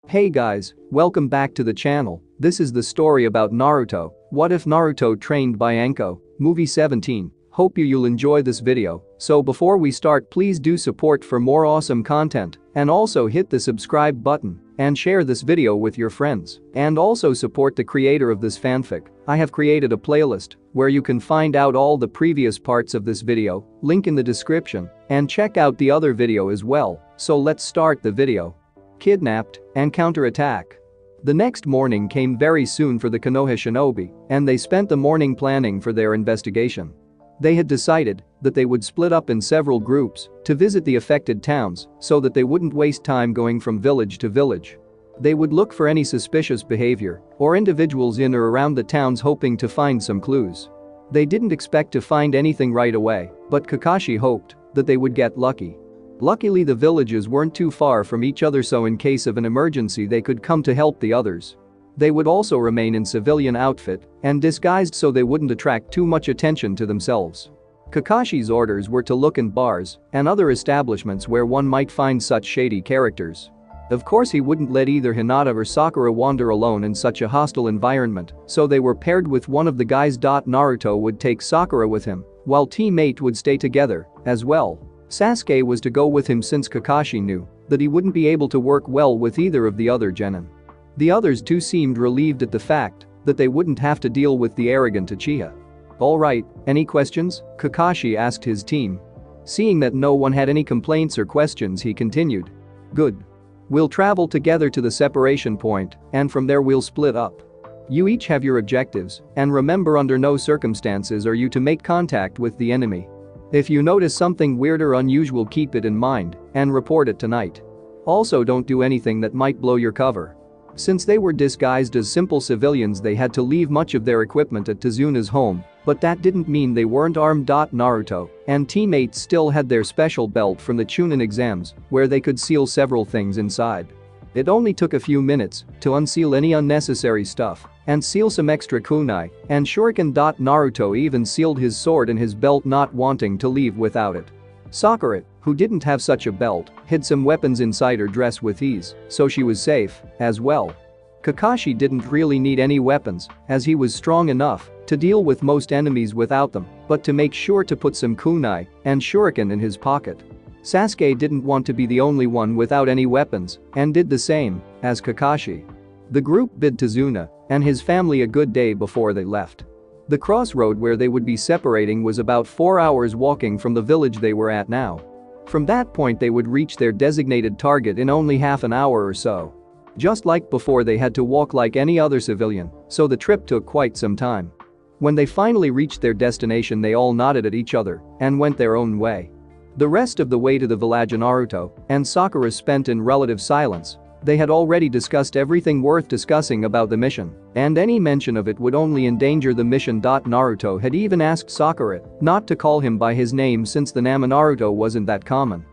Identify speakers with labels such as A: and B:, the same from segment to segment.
A: Hey guys, welcome back to the channel. This is the story about Naruto. What if Naruto trained by Anko? Movie 17. Hope you'll enjoy this video. So before we start, please do support for more awesome content and also hit the subscribe button and share this video with your friends and also support the creator of this fanfic. I have created a playlist where you can find out all the previous parts of this video, link in the description, and check out the other video as well. So let's start the video. Kidnapped and counterattack. The next morning came very soon for the Konoha shinobi, and they spent the morning planning for their investigation. They had decided that they would split up in several groups to visit the affected towns so that they wouldn't waste time going from village to village. They would look for any suspicious behavior or individuals in or around the towns, hoping to find some clues. They didn't expect to find anything right away, but Kakashi hoped that they would get lucky. Luckily, the villages weren't too far from each other, so in case of an emergency they could come to help the others. They would also remain in civilian outfit and disguised so they wouldn't attract too much attention to themselves. Kakashi's orders were to look in bars and other establishments where one might find such shady characters. Of course, he wouldn't let either Hinata or Sakura wander alone in such a hostile environment, so they were paired with one of the guys. Naruto would take Sakura with him, while teammate would stay together as well. Sasuke was to go with him since Kakashi knew that he wouldn't be able to work well with either of the other genin. The others too seemed relieved at the fact that they wouldn't have to deal with the arrogant Uchiha. Alright, any questions? Kakashi asked his team. Seeing that no one had any complaints or questions, he continued. Good. We'll travel together to the separation point, and from there we'll split up. You each have your objectives, and remember, under no circumstances are you to make contact with the enemy. If you notice something weird or unusual, keep it in mind and report it tonight. Also, don't do anything that might blow your cover. Since they were disguised as simple civilians, they had to leave much of their equipment at Tazuna's home, but that didn't mean they weren't armed. Naruto and teammates still had their special belt from the Chunin exams, where they could seal several things inside. It only took a few minutes to unseal any unnecessary stuff and seal some extra kunai and shuriken. Naruto even sealed his sword in his belt, not wanting to leave without it. Sakura, who didn't have such a belt, hid some weapons inside her dress with ease, so she was safe as well. Kakashi didn't really need any weapons, as he was strong enough to deal with most enemies without them, but to make sure to put some kunai and shuriken in his pocket. Sasuke didn't want to be the only one without any weapons and did the same as Kakashi. The group bid Tazuna and his family a good day before they left. The crossroad where they would be separating was about 4 hours walking from the village they were at now. From that point they would reach their designated target in only half an hour or so. Just like before, they had to walk like any other civilian, so the trip took quite some time. When they finally reached their destination, they all nodded at each other and went their own way. The rest of the way to the village Naruto and Sakura spent in relative silence. They had already discussed everything worth discussing about the mission, and any mention of it would only endanger the mission. Naruto had even asked Sakura not to call him by his name since the name Naruto wasn't that common.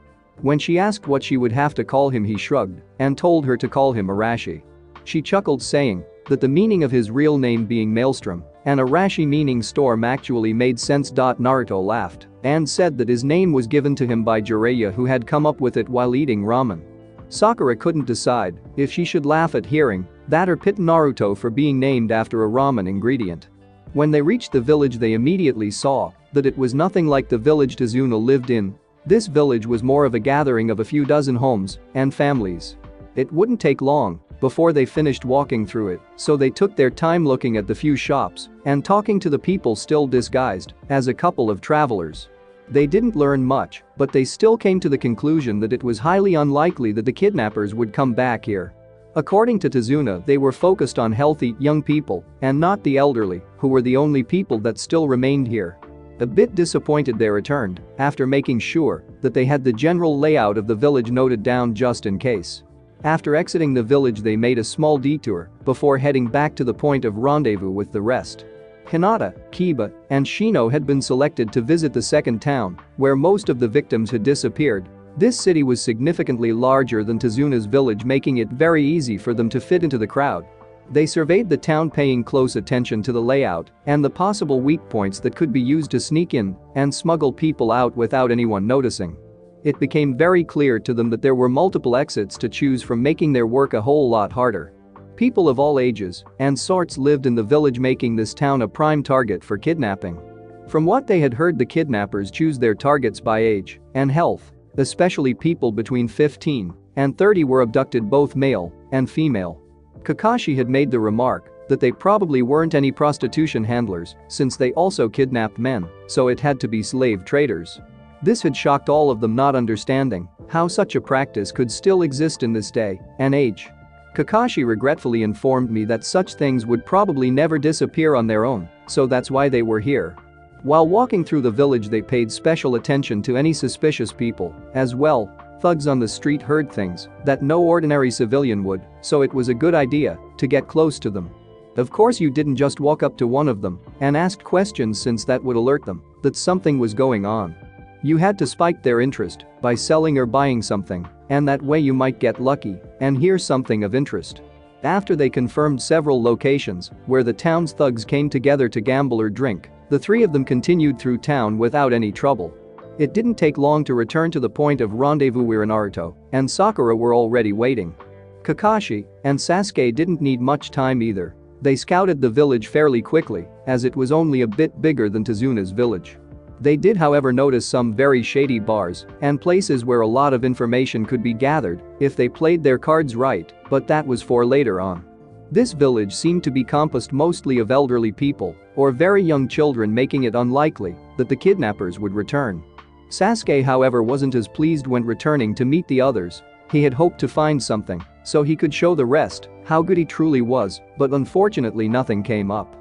A: When she asked what she would have to call him, he shrugged and told her to call him Arashi. She chuckled, saying that the meaning of his real name being Maelstrom and Arashi meaning storm actually made sense. Naruto laughed and said that his name was given to him by Jiraiya, who had come up with it while eating ramen. Sakura couldn't decide if she should laugh at hearing that or pit Naruto for being named after a ramen ingredient. When they reached the village, they immediately saw that it was nothing like the village Tazuna lived in. This village was more of a gathering of a few dozen homes and families. It wouldn't take long before they finished walking through it, so they took their time looking at the few shops and talking to the people still disguised as a couple of travelers. They didn't learn much, but they still came to the conclusion that it was highly unlikely that the kidnappers would come back here. According to Tazuna, they were focused on healthy, young people and not the elderly, who were the only people that still remained here. A bit disappointed, they returned after making sure that they had the general layout of the village noted down just in case. After exiting the village, they made a small detour before heading back to the point of rendezvous with the rest. Hinata, Kiba, and Shino had been selected to visit the second town, where most of the victims had disappeared. This city was significantly larger than Tazuna's village, making it very easy for them to fit into the crowd. They surveyed the town, paying close attention to the layout and the possible weak points that could be used to sneak in and smuggle people out without anyone noticing. It became very clear to them that there were multiple exits to choose from, making their work a whole lot harder. People of all ages and sorts lived in the village, making this town a prime target for kidnapping. From what they had heard, the kidnappers choose their targets by age and health, especially people between 15 and 30 were abducted, both male and female. Kakashi had made the remark that they probably weren't any prostitution handlers since they also kidnapped men, so it had to be slave traders. This had shocked all of them, not understanding how such a practice could still exist in this day and age. Kakashi regretfully informed me that such things would probably never disappear on their own, so that's why they were here. While walking through the village, they paid special attention to any suspicious people as well. Thugs on the street heard things that no ordinary civilian would, so it was a good idea to get close to them. Of course, you didn't just walk up to one of them and ask questions, since that would alert them that something was going on. You had to spike their interest by selling or buying something, and that way you might get lucky and hear something of interest. After they confirmed several locations where the town's thugs came together to gamble or drink, the three of them continued through town without any trouble. It didn't take long to return to the point of rendezvous where Naruto and Sakura were already waiting. Kakashi and Sasuke didn't need much time either. They scouted the village fairly quickly, as it was only a bit bigger than Tezuna's village. They did, however, notice some very shady bars and places where a lot of information could be gathered if they played their cards right, but that was for later on. This village seemed to be composed mostly of elderly people or very young children, making it unlikely that the kidnappers would return. Sasuke, however, wasn't as pleased when returning to meet the others. He had hoped to find something so he could show the rest how good he truly was, but unfortunately nothing came up.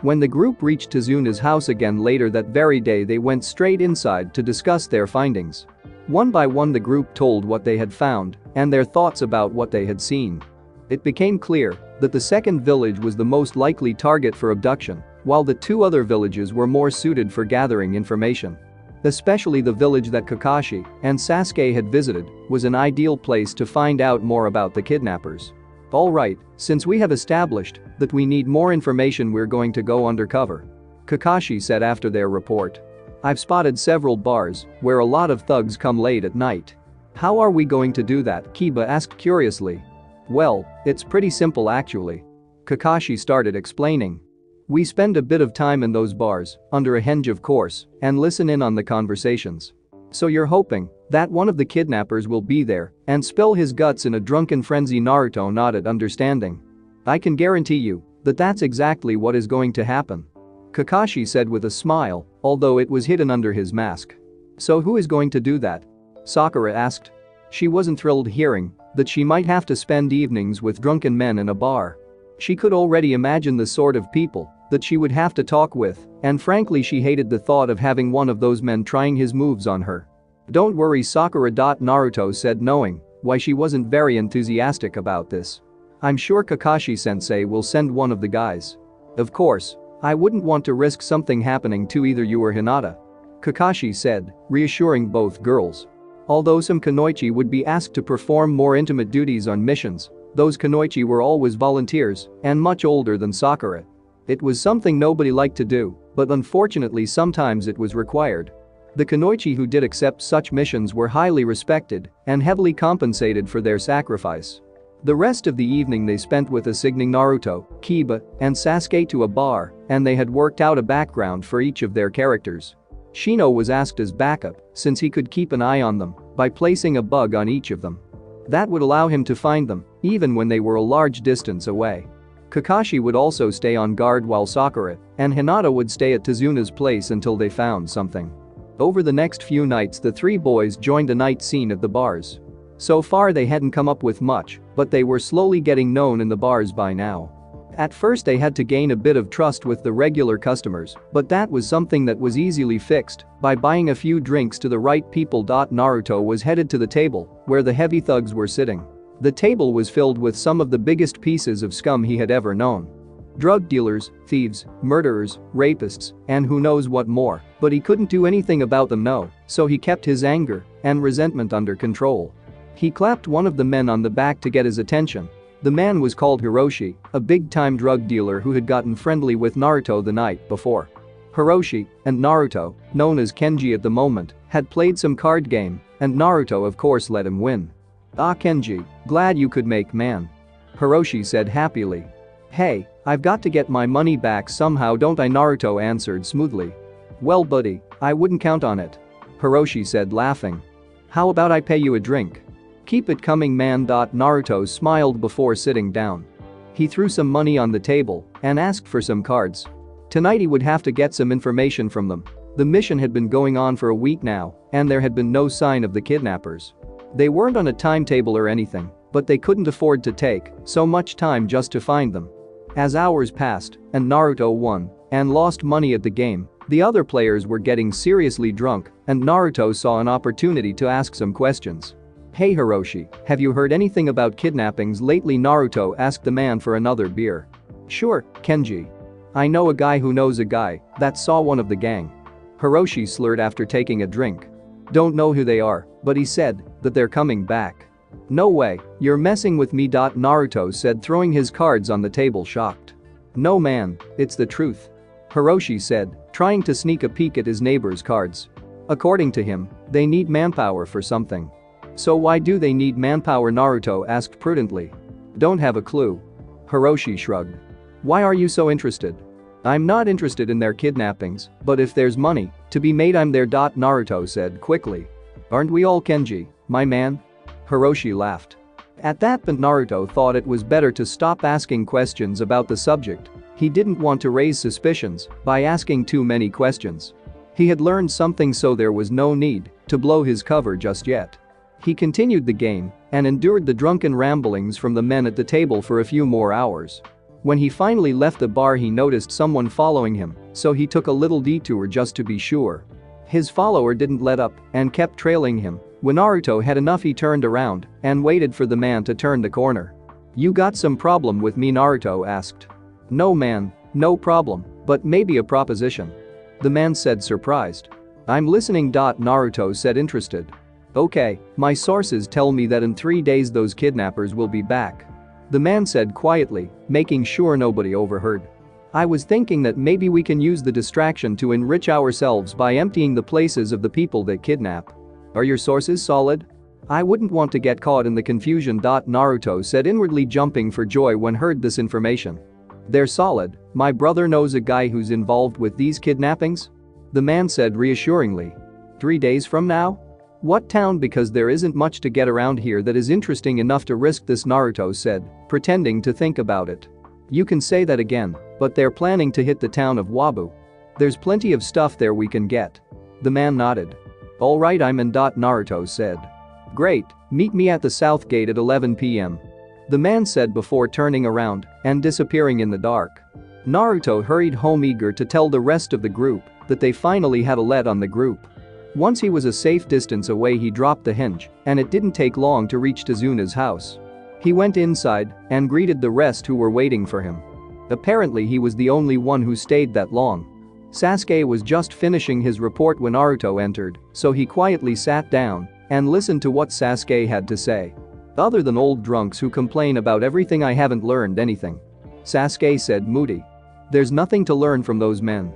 A: When the group reached Tezuna's house again later that very day, they went straight inside to discuss their findings. One by one, the group told what they had found and their thoughts about what they had seen. It became clear that the second village was the most likely target for abduction, while the two other villages were more suited for gathering information. Especially the village that Kakashi and Sasuke had visited was an ideal place to find out more about the kidnappers. Alright, since we have established that we need more information, we're going to go undercover, Kakashi said after their report. I've spotted several bars where a lot of thugs come late at night. How are we going to do that? Kiba asked curiously. Well, it's pretty simple actually. Kakashi started explaining. We spend a bit of time in those bars, under a henge of course, and listen in on the conversations. So you're hoping that one of the kidnappers will be there and spill his guts in a drunken frenzy? Naruto nodded, understanding. I can guarantee you that that's exactly what is going to happen, Kakashi said with a smile, although it was hidden under his mask. So who is going to do that? Sakura asked. She wasn't thrilled hearing that she might have to spend evenings with drunken men in a bar. She could already imagine the sort of people that she would have to talk with, and frankly she hated the thought of having one of those men trying his moves on her. Don't worry, Sakura. Naruto said, knowing why she wasn't very enthusiastic about this. I'm sure Kakashi-sensei will send one of the guys. Of course, I wouldn't want to risk something happening to either you or Hinata, Kakashi said, reassuring both girls. Although some kunoichi would be asked to perform more intimate duties on missions, those kunoichi were always volunteers and much older than Sakura. It was something nobody liked to do, but unfortunately sometimes it was required. The kunoichi who did accept such missions were highly respected and heavily compensated for their sacrifice. The rest of the evening they spent with assigning Naruto, Kiba, and Sasuke to a bar, and they had worked out a background for each of their characters. Shino was asked as backup since he could keep an eye on them by placing a bug on each of them. That would allow him to find them even when they were a large distance away. Kakashi would also stay on guard while Sakura and Hinata would stay at Tezuna's place until they found something. Over the next few nights the three boys joined a night scene at the bars. So far they hadn't come up with much, but they were slowly getting known in the bars by now. At first they had to gain a bit of trust with the regular customers, but that was something that was easily fixed by buying a few drinks to the right people. Naruto was headed to the table where the heavy thugs were sitting. The table was filled with some of the biggest pieces of scum he had ever known. Drug dealers, thieves, murderers, rapists, and who knows what more, but he couldn't do anything about them, so he kept his anger and resentment under control. He clapped one of the men on the back to get his attention. The man was called Hiroshi, a big-time drug dealer who had gotten friendly with Naruto the night before. Hiroshi and Naruto, known as Kenji at the moment, had played some card game and Naruto of course let him win. Ah Kenji, glad you could make man. Hiroshi said happily. Hey, I've got to get my money back somehow don't I Naruto answered smoothly. Well buddy, I wouldn't count on it. Hiroshi said laughing. How about I pay you a drink? Keep it coming man. Naruto smiled before sitting down. He threw some money on the table and asked for some cards. Tonight he would have to get some information from them. The mission had been going on for a week now and there had been no sign of the kidnappers. They weren't on a timetable or anything, but they couldn't afford to take so much time just to find them. As hours passed and Naruto won and lost money at the game, the other players were getting seriously drunk and Naruto saw an opportunity to ask some questions. Hey Hiroshi, have you heard anything about kidnappings lately? Naruto asked the man for another beer. Sure, Kenji. I know a guy who knows a guy that saw one of the gang. Hiroshi slurred after taking a drink. Don't know who they are, but he said that they're coming back. No way, you're messing with me. Naruto said throwing his cards on the table shocked. No man, it's the truth. Hiroshi said, trying to sneak a peek at his neighbor's cards. According to him, they need manpower for something. So why do they need manpower? Naruto asked prudently. Don't have a clue. Hiroshi shrugged. Why are you so interested? I'm not interested in their kidnappings, but if there's money to be made I'm there. Naruto said quickly. Aren't we all Kenji, my man? Hiroshi laughed. At that point Naruto thought it was better to stop asking questions about the subject. He didn't want to raise suspicions by asking too many questions. He had learned something so there was no need to blow his cover just yet. He continued the game and endured the drunken ramblings from the men at the table for a few more hours. When he finally left the bar he noticed someone following him, so he took a little detour just to be sure. His follower didn't let up and kept trailing him. When Naruto had enough he turned around and waited for the man to turn the corner. You got some problem with me? Naruto asked. No man, no problem, but maybe a proposition. The man said surprised. I'm listening. Naruto said interested. Okay, my sources tell me that in 3 days those kidnappers will be back. The man said quietly, making sure nobody overheard. I was thinking that maybe we can use the distraction to enrich ourselves by emptying the places of the people they kidnap. Are your sources solid? I wouldn't want to get caught in the confusion. Naruto said inwardly jumping for joy when heard this information. They're solid, my brother knows a guy who's involved with these kidnappings? The man said reassuringly. 3 days from now? What town? Because there isn't much to get around here that is interesting enough to risk this, Naruto said, pretending to think about it. You can say that again, but they're planning to hit the town of Wabu. There's plenty of stuff there we can get. The man nodded. Alright, I'm in. Naruto said. Great, meet me at the south gate at 11 p.m. The man said before turning around and disappearing in the dark. Naruto hurried home eager to tell the rest of the group that they finally had a lead on the group. Once he was a safe distance away he dropped the hinge and it didn't take long to reach Tazuna's house. He went inside and greeted the rest who were waiting for him. Apparently he was the only one who stayed that long. Sasuke was just finishing his report when Naruto entered, so he quietly sat down and listened to what Sasuke had to say. Other than old drunks who complain about everything, I haven't learned anything. Sasuke said moody. There's nothing to learn from those men.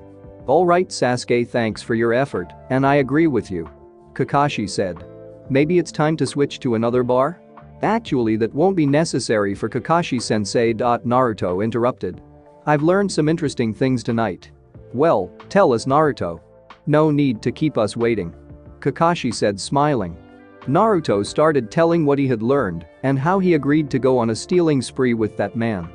A: Alright Sasuke, thanks for your effort, and I agree with you. Kakashi said. Maybe it's time to switch to another bar? Actually that won't be necessary for Kakashi-sensei. Naruto interrupted. I've learned some interesting things tonight. Well, tell us Naruto. No need to keep us waiting. Kakashi said smiling. Naruto started telling what he had learned and how he agreed to go on a stealing spree with that man.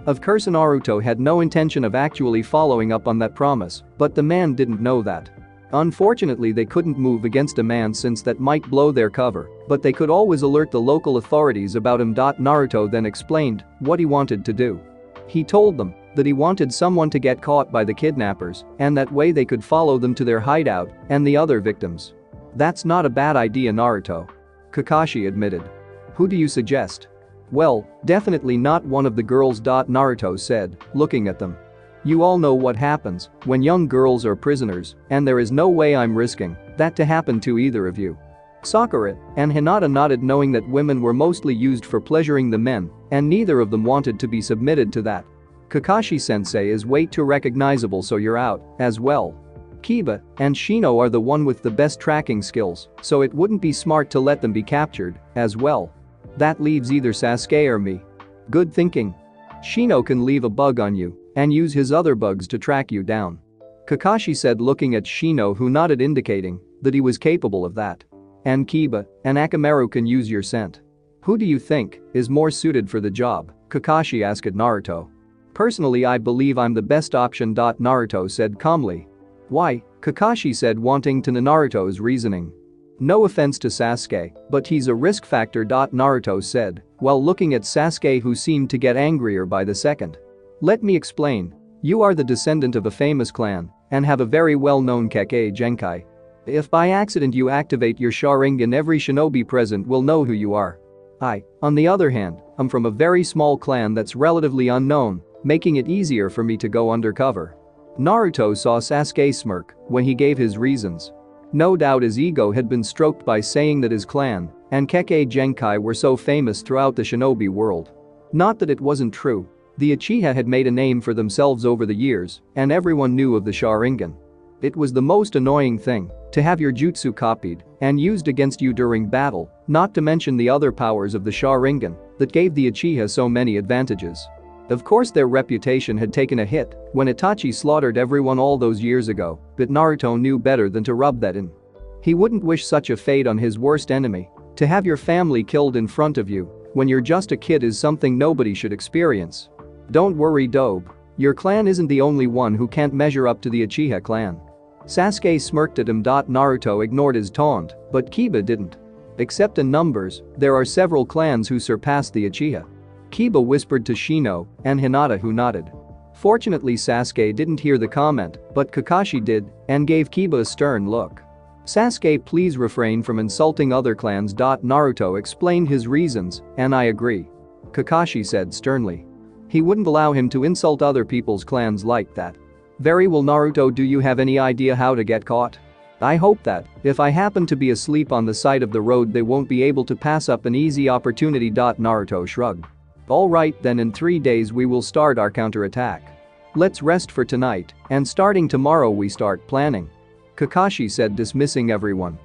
A: Of course Naruto had no intention of actually following up on that promise, but the man didn't know that. Unfortunately they couldn't move against a man since that might blow their cover, but they could always alert the local authorities about him. Naruto then explained what he wanted to do. He told them that he wanted someone to get caught by the kidnappers and that way they could follow them to their hideout and the other victims. That's not a bad idea, Naruto. Kakashi admitted. Who do you suggest? Well, definitely not one of the girls. Naruto said, looking at them. You all know what happens when young girls are prisoners, and there is no way I'm risking that to happen to either of you. Sakura and Hinata nodded, knowing that women were mostly used for pleasuring the men, and neither of them wanted to be submitted to that. Kakashi-sensei is way too recognizable, so you're out as well. Kiba and Shino are the one with the best tracking skills, so it wouldn't be smart to let them be captured, as well. That leaves either Sasuke or me. Good thinking. Shino can leave a bug on you and use his other bugs to track you down. Kakashi said, looking at Shino, who nodded, indicating that he was capable of that. And Kiba and Akamaru can use your scent. Who do you think is more suited for the job? Kakashi asked Naruto. Personally, I believe I'm the best option. Naruto said calmly. Why? Kakashi said, wanting to know Naruto's reasoning. No offense to Sasuke, but he's a risk factor. Naruto said, while looking at Sasuke, who seemed to get angrier by the second. Let me explain. You are the descendant of a famous clan and have a very well-known Kekkei Genkai. If by accident you activate your Sharingan, every shinobi present will know who you are. I, on the other hand, am from a very small clan that's relatively unknown, making it easier for me to go undercover. Naruto saw Sasuke smirk when he gave his reasons. No doubt his ego had been stroked by saying that his clan and Kekkei Genkai were so famous throughout the shinobi world. Not that it wasn't true. The Uchiha had made a name for themselves over the years, and everyone knew of the Sharingan. It was the most annoying thing to have your jutsu copied and used against you during battle, not to mention the other powers of the Sharingan that gave the Uchiha so many advantages. Of course, their reputation had taken a hit when Itachi slaughtered everyone all those years ago, but Naruto knew better than to rub that in. He wouldn't wish such a fate on his worst enemy. To have your family killed in front of you when you're just a kid is something nobody should experience. Don't worry, Dobe. Your clan isn't the only one who can't measure up to the Uchiha clan. Sasuke smirked at him. Naruto ignored his taunt, but Kiba didn't. Except in numbers, there are several clans who surpass the Uchiha. Kiba whispered to Shino and Hinata, who nodded. Fortunately, Sasuke didn't hear the comment, but Kakashi did and gave Kiba a stern look. Sasuke, please refrain from insulting other clans. Naruto explained his reasons, and I agree. Kakashi said sternly. He wouldn't allow him to insult other people's clans like that. Very well, Naruto, do you have any idea how to get caught? I hope that, if I happen to be asleep on the side of the road, they won't be able to pass up an easy opportunity. Naruto shrugged. Alright then, in 3 days we will start our counterattack. Let's rest for tonight, and starting tomorrow we start planning. Kakashi said, dismissing everyone.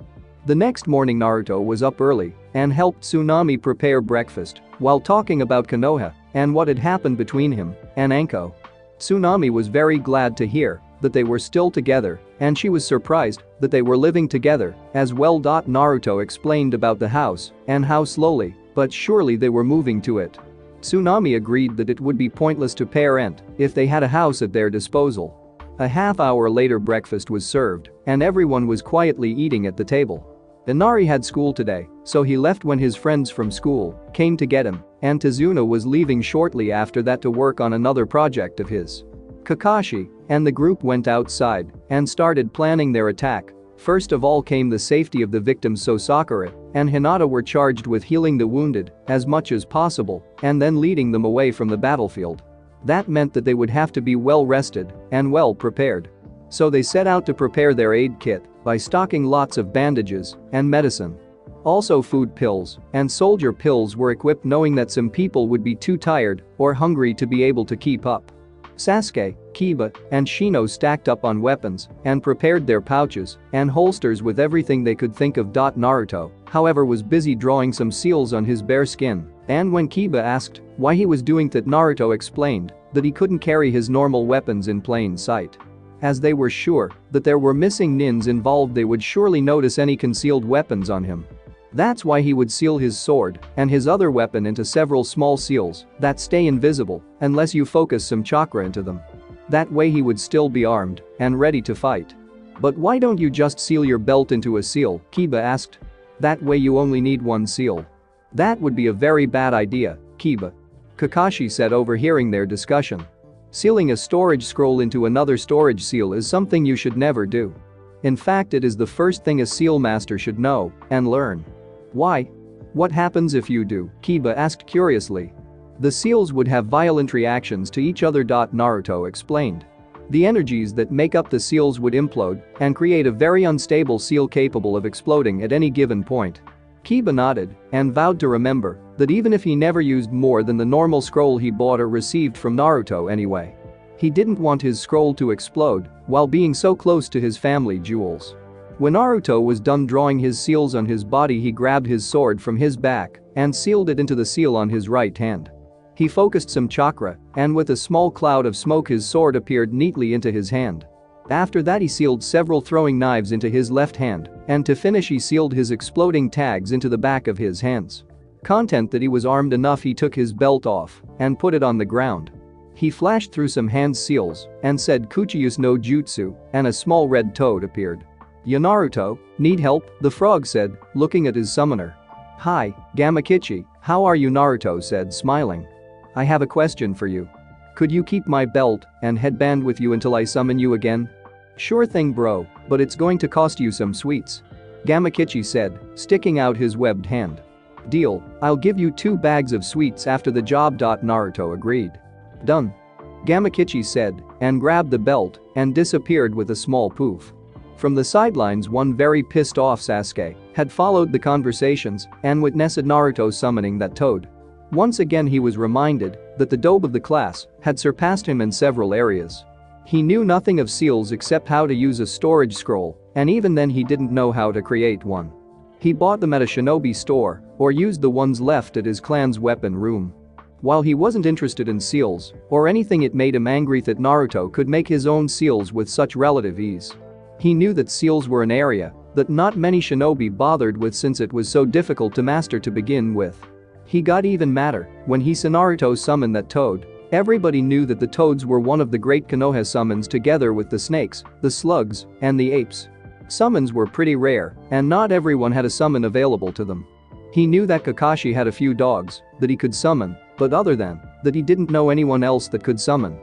A: The next morning, Naruto was up early and helped Tsunami prepare breakfast while talking about Konoha and what had happened between him and Anko. Tsunami was very glad to hear that they were still together, and she was surprised that they were living together as well. Naruto explained about the house and how slowly but surely they were moving to it. Tsunami agreed that it would be pointless to parent if they had a house at their disposal. A half hour later, breakfast was served and everyone was quietly eating at the table. Inari had school today, so he left when his friends from school came to get him, and Tazuna was leaving shortly after that to work on another project of his. Kakashi and the group went outside and started planning their attack. First of all came the safety of the victims, so Sakura and Hinata were charged with healing the wounded as much as possible and then leading them away from the battlefield. That meant that they would have to be well rested and well prepared. So they set out to prepare their aid kit by stocking lots of bandages and medicine. Also, food pills and soldier pills were equipped, knowing that some people would be too tired or hungry to be able to keep up. Sasuke, Kiba, and Shino stacked up on weapons and prepared their pouches and holsters with everything they could think of. Naruto, however, was busy drawing some seals on his bare skin, and when Kiba asked why he was doing that, Naruto explained that he couldn't carry his normal weapons in plain sight. As they were sure that there were missing nins involved, they would surely notice any concealed weapons on him. That's why he would seal his sword and his other weapon into several small seals that stay invisible unless you focus some chakra into them. That way he would still be armed and ready to fight. But why don't you just seal your belt into a seal? Kiba asked. That way you only need one seal. That would be a very bad idea, Kiba. Kakashi said, overhearing their discussion. Sealing a storage scroll into another storage seal is something you should never do. In fact, it is the first thing a seal master should know and learn. Why? What happens if you do? Kiba asked curiously. The seals would have violent reactions to each other. Naruto explained. The energies that make up the seals would implode and create a very unstable seal capable of exploding at any given point. Kiba nodded and vowed to remember that even if he never used more than the normal scroll he bought or received from Naruto anyway. He didn't want his scroll to explode while being so close to his family jewels. When Naruto was done drawing his seals on his body, he grabbed his sword from his back and sealed it into the seal on his right hand. He focused some chakra, and with a small cloud of smoke his sword appeared neatly into his hand. After that he sealed several throwing knives into his left hand, and to finish he sealed his exploding tags into the back of his hands. Content that he was armed enough, he took his belt off and put it on the ground. He flashed through some hand seals and said Kuchiyus no Jutsu, and a small red toad appeared. "Ya Naruto, need help?" the frog said, looking at his summoner. "Hi, Gamakichi, how are you?" Naruto said, smiling. "I have a question for you. Could you keep my belt and headband with you until I summon you again?" "Sure thing bro, but it's going to cost you some sweets," Gamakichi said, sticking out his webbed hand. "Deal, I'll give you 2 bags of sweets after the job." Naruto agreed. "Done," Gamakichi said, and grabbed the belt and disappeared with a small poof. From the sidelines, one very pissed off Sasuke had followed the conversations and witnessed Naruto summoning that toad. Once again he was reminded that the dope of the class had surpassed him in several areas. He knew nothing of seals except how to use a storage scroll, and even then he didn't know how to create one. He bought them at a shinobi store or used the ones left at his clan's weapon room. While he wasn't interested in seals or anything, it made him angry that Naruto could make his own seals with such relative ease. He knew that seals were an area that not many shinobi bothered with since it was so difficult to master to begin with. He got even madder when he saw Naruto summon that toad. Everybody knew that the toads were one of the great Konoha summons together with the snakes, the slugs, and the apes. Summons were pretty rare, and not everyone had a summon available to them. He knew that Kakashi had a few dogs that he could summon, but other than that he didn't know anyone else that could summon.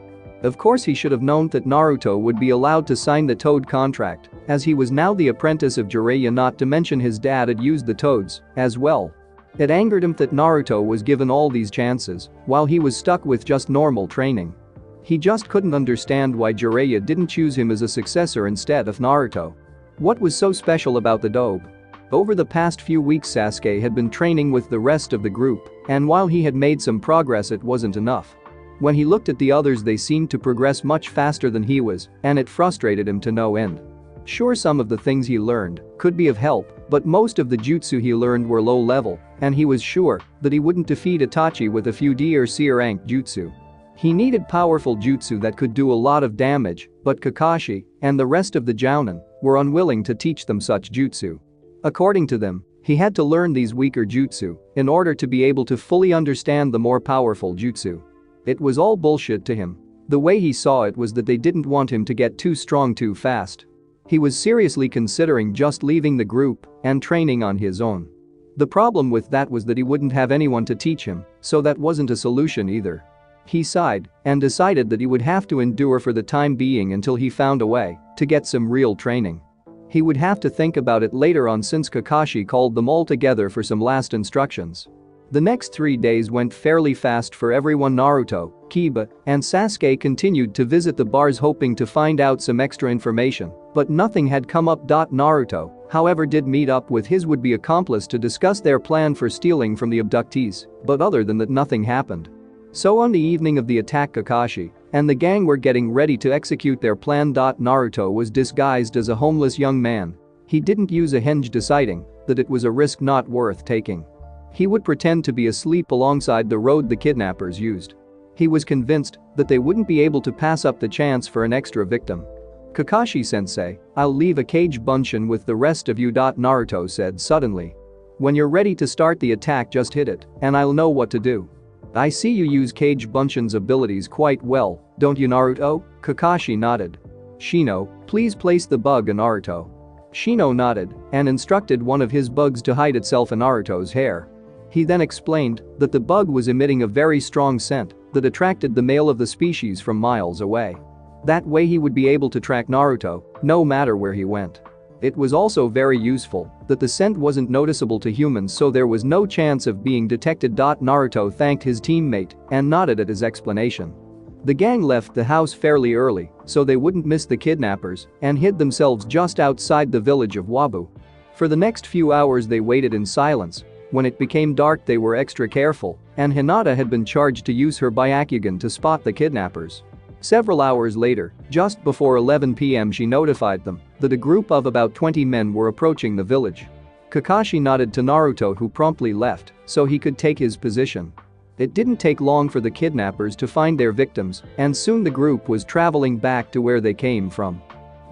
A: Of course he should have known that Naruto would be allowed to sign the toad contract, as he was now the apprentice of Jiraiya, not to mention his dad had used the toads as well. It angered him that Naruto was given all these chances while he was stuck with just normal training. He just couldn't understand why Jiraiya didn't choose him as a successor instead of Naruto. What was so special about the dobe? Over the past few weeks Sasuke had been training with the rest of the group, and while he had made some progress it wasn't enough. When he looked at the others, they seemed to progress much faster than he was, and it frustrated him to no end. Sure, some of the things he learned could be of help, but most of the jutsu he learned were low level, and he was sure that he wouldn't defeat Itachi with a few D or C rank jutsu. He needed powerful jutsu that could do a lot of damage, but Kakashi and the rest of the Jounin were unwilling to teach them such jutsu. According to them, he had to learn these weaker jutsu in order to be able to fully understand the more powerful jutsu. It was all bullshit to him. The way he saw it was that they didn't want him to get too strong too fast. He was seriously considering just leaving the group and training on his own. The problem with that was that he wouldn't have anyone to teach him, so that wasn't a solution either. He sighed and decided that he would have to endure for the time being until he found a way to get some real training. He would have to think about it later on, since Kakashi called them all together for some last instructions. The next 3 days went fairly fast for everyone. Naruto, Kiba, and Sasuke continued to visit the bars hoping to find out some extra information, but nothing had come up. Naruto, however, did meet up with his would-be accomplice to discuss their plan for stealing from the abductees, but other than that nothing happened. So on the evening of the attack, Kakashi and the gang were getting ready to execute their plan. Naruto was disguised as a homeless young man. He didn't use a henge, deciding that it was a risk not worth taking. He would pretend to be asleep alongside the road the kidnappers used. He was convinced that they wouldn't be able to pass up the chance for an extra victim. "Kakashi-sensei, I'll leave a kage bunshin with the rest of you," Naruto said suddenly. "When you're ready to start the attack, just hit it, and I'll know what to do." "I see you use Kage Bunshin's abilities quite well, don't you, Naruto?" Kakashi nodded. "Shino, please place the bug in Naruto." Shino nodded and instructed one of his bugs to hide itself in Naruto's hair. He then explained that the bug was emitting a very strong scent that attracted the male of the species from miles away. That way he would be able to track Naruto no matter where he went. It was also very useful that the scent wasn't noticeable to humans, so there was no chance of being detected. Naruto thanked his teammate and nodded at his explanation. The gang left the house fairly early so they wouldn't miss the kidnappers and hid themselves just outside the village of Wabu. For the next few hours they waited in silence. When it became dark they were extra careful, and Hinata had been charged to use her Byakugan to spot the kidnappers. Several hours later, just before 11 p.m. she notified them that a group of about 20 men were approaching the village. Kakashi nodded to Naruto, who promptly left so he could take his position. It didn't take long for the kidnappers to find their victims, and soon the group was traveling back to where they came from.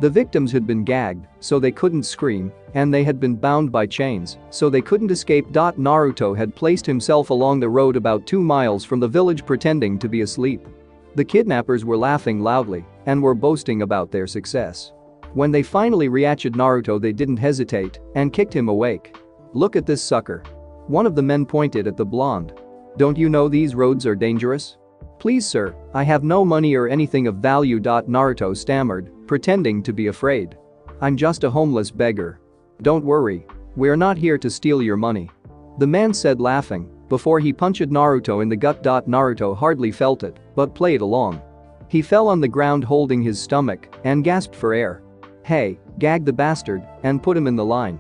A: The victims had been gagged, so they couldn't scream, and they had been bound by chains, so they couldn't escape. Naruto had placed himself along the road about 2 miles from the village pretending to be asleep. The kidnappers were laughing loudly and were boasting about their success. When they finally reached Naruto, they didn't hesitate and kicked him awake. "Look at this sucker." One of the men pointed at the blonde. "Don't you know these roads are dangerous?" "Please sir, I have no money or anything of value." Naruto stammered, pretending to be afraid. "I'm just a homeless beggar." "Don't worry. We're not here to steal your money," the man said, laughing, before he punched Naruto in the gut. Naruto hardly felt it, but played along. He fell on the ground holding his stomach and gasped for air. "Hey, gag the bastard and put him in the line.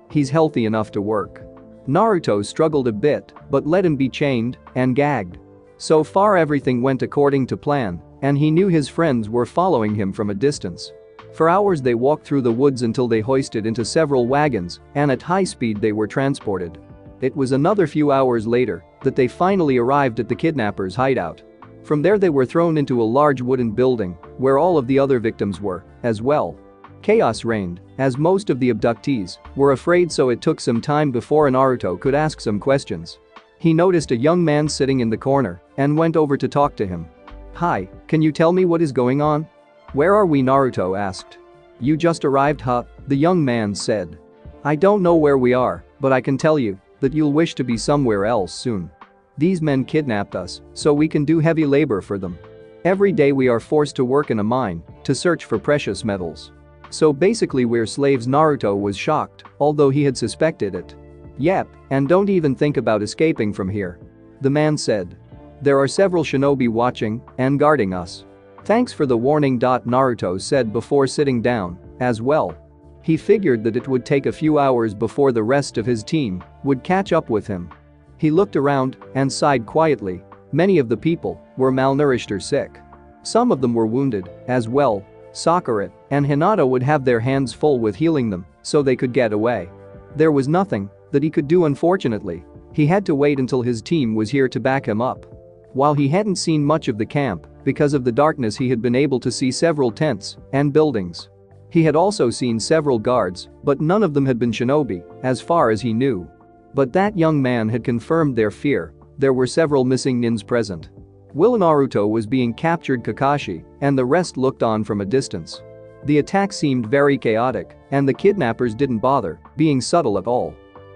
A: He's healthy enough to work." Naruto struggled a bit, but let him be chained and gagged. So far everything went according to plan, and he knew his friends were following him from a distance. For hours they walked through the woods until they hoisted into several wagons, and at high speed they were transported. It was another few hours later that they finally arrived at the kidnappers' hideout. From there they were thrown into a large wooden building where all of the other victims were as well. Chaos reigned, as most of the abductees were afraid, so it took some time before Naruto could ask some questions. He noticed a young man sitting in the corner and went over to talk to him. "Hi, can you tell me what is going on?" "Where are we?" Naruto asked. "You just arrived, huh?" the young man said. "I don't know where we are, but I can tell you that you'll wish to be somewhere else soon. These men kidnapped us so we can do heavy labor for them. Every day we are forced to work in a mine to search for precious metals. So basically we're slaves." Naruto was shocked, although he had suspected it. "Yep, and don't even think about escaping from here," the man said. "There are several shinobi watching and guarding us." "Thanks for the warning." Naruto said before sitting down as well. He figured that it would take a few hours before the rest of his team would catch up with him. He looked around and sighed quietly. Many of the people were malnourished or sick. Some of them were wounded as well. Sakura and Hinata would have their hands full with healing them so they could get away. There was nothing that he could do, unfortunately. He had to wait until his team was here to back him up. While he hadn't seen much of the camp because of the darkness, he had been able to see several tents and buildings. He had also seen several guards, but none of them had been shinobi, as far as he knew. But that young man had confirmed their fear. There were several missing nins present. While Naruto was being captured, Kakashi and the rest looked on from a distance. The attack seemed very chaotic, and the kidnappers didn't bother being subtle at all.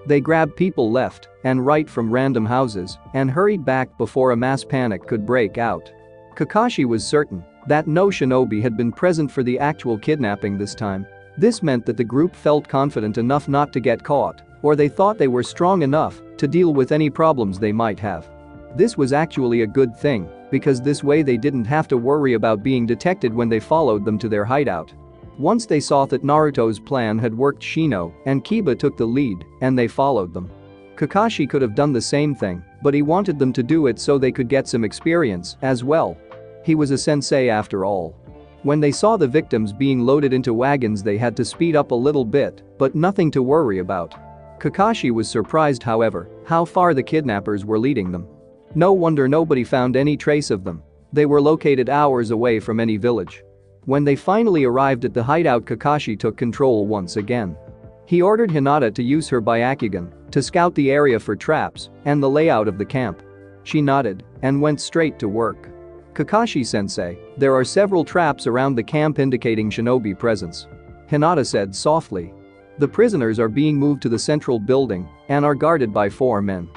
A: They grabbed people left and right from random houses and hurried back before a mass panic could break out. Kakashi was certain that no shinobi had been present for the actual kidnapping this time. This meant that the group felt confident enough not to get caught, or they thought they were strong enough to deal with any problems they might have. This was actually a good thing, because this way they didn't have to worry about being detected when they followed them to their hideout. Once they saw that Naruto's plan had worked, Shino and Kiba took the lead and they followed them. Kakashi could have done the same thing, but he wanted them to do it so they could get some experience as well. He was a sensei after all. When they saw the victims being loaded into wagons, they had to speed up a little bit, but nothing to worry about. Kakashi was surprised, however, how far the kidnappers were leading them. No wonder nobody found any trace of them. They were located hours away from any village. When they finally arrived at the hideout, Kakashi took control once again. He ordered Hinata to use her Byakugan to scout the area for traps and the layout of the camp. She nodded and went straight to work. "Kakashi-sensei, there are several traps around the camp indicating shinobi presence," Hinata said softly. "The prisoners are being moved to the central building and are guarded by 4 men.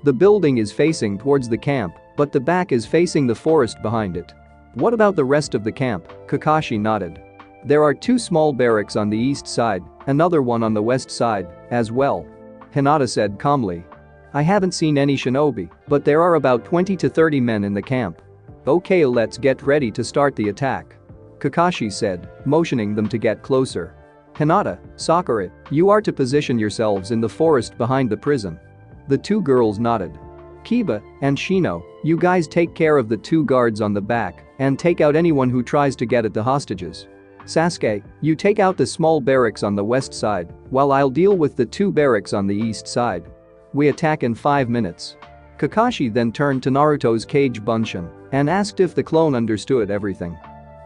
A: The building is facing towards the camp, but the back is facing the forest behind it." "What about the rest of the camp?" Kakashi nodded. "There are 2 small barracks on the east side, another one on the west side as well," Hinata said calmly. "I haven't seen any shinobi, but there are about 20 to 30 men in the camp." "Okay, let's get ready to start the attack," Kakashi said, motioning them to get closer. "Hinata, Sakura, you are to position yourselves in the forest behind the prison." The 2 girls nodded. Kiba and Shino, you guys take care of the two guards on the back and take out anyone who tries to get at the hostages. Sasuke, you take out the small barracks on the west side, while I'll deal with the two barracks on the east side. We attack in 5 minutes. Kakashi then turned to Naruto's Kage Bunshin and asked if the clone understood everything.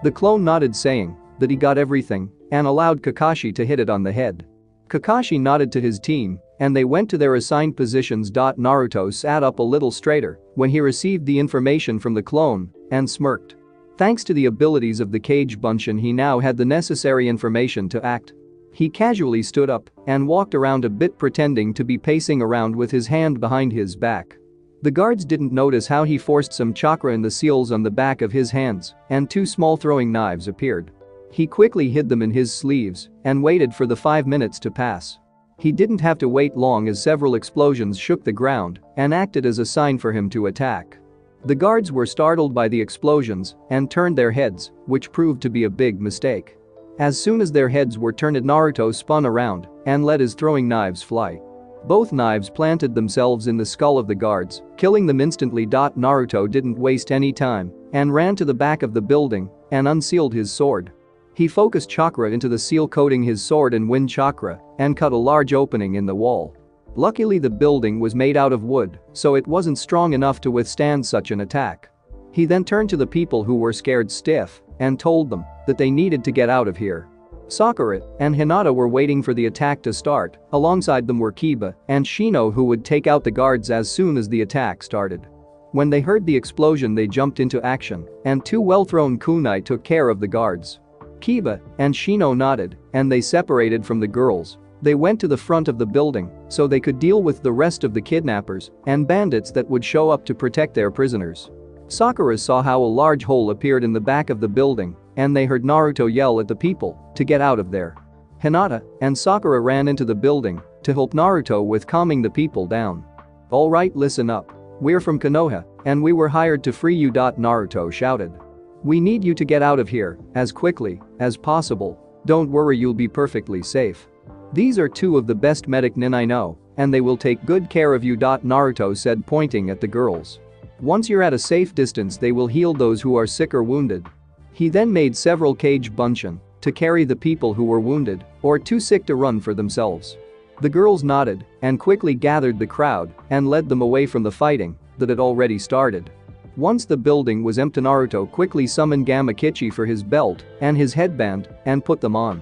A: The clone nodded, saying that he got everything and allowed Kakashi to hit it on the head. Kakashi nodded to his team and they went to their assigned positions. Naruto sat up a little straighter when he received the information from the clone and smirked. Thanks to the abilities of the Kage Bunshin, he now had the necessary information to act. He casually stood up and walked around a bit, pretending to be pacing around with his hand behind his back. The guards didn't notice how he forced some chakra in the seals on the back of his hands and two small throwing knives appeared. He quickly hid them in his sleeves and waited for the 5 minutes to pass. He didn't have to wait long as several explosions shook the ground and acted as a sign for him to attack. The guards were startled by the explosions and turned their heads, which proved to be a big mistake. As soon as their heads were turned, Naruto spun around and let his throwing knives fly. Both knives planted themselves in the skull of the guards, killing them instantly. Naruto didn't waste any time and ran to the back of the building and unsealed his sword. He focused chakra into the seal coating his sword in wind chakra and cut a large opening in the wall. Luckily, the building was made out of wood, so it wasn't strong enough to withstand such an attack. He then turned to the people who were scared stiff and told them that they needed to get out of here. Sakura and Hinata were waiting for the attack to start. Alongside them were Kiba and Shino, who would take out the guards as soon as the attack started. When they heard the explosion, they jumped into action and two well-thrown kunai took care of the guards. Kiba and Shino nodded and they separated from the girls. They went to the front of the building so they could deal with the rest of the kidnappers and bandits that would show up to protect their prisoners. Sakura saw how a large hole appeared in the back of the building and they heard Naruto yell at the people to get out of there. Hinata and Sakura ran into the building to help Naruto with calming the people down. "Alright, listen up. We're from Konoha and we were hired to free you." Naruto shouted. "We need you to get out of here as quickly as possible. Don't worry, you'll be perfectly safe. These are two of the best medic nin I know and they will take good care of you." Naruto said, pointing at the girls. "Once you're at a safe distance, they will heal those who are sick or wounded." He then made several Kage Bunshin to carry the people who were wounded or too sick to run for themselves. The girls nodded and quickly gathered the crowd and led them away from the fighting that had already started. Once the building was empty, Naruto quickly summoned Gamakichi for his belt and his headband and put them on.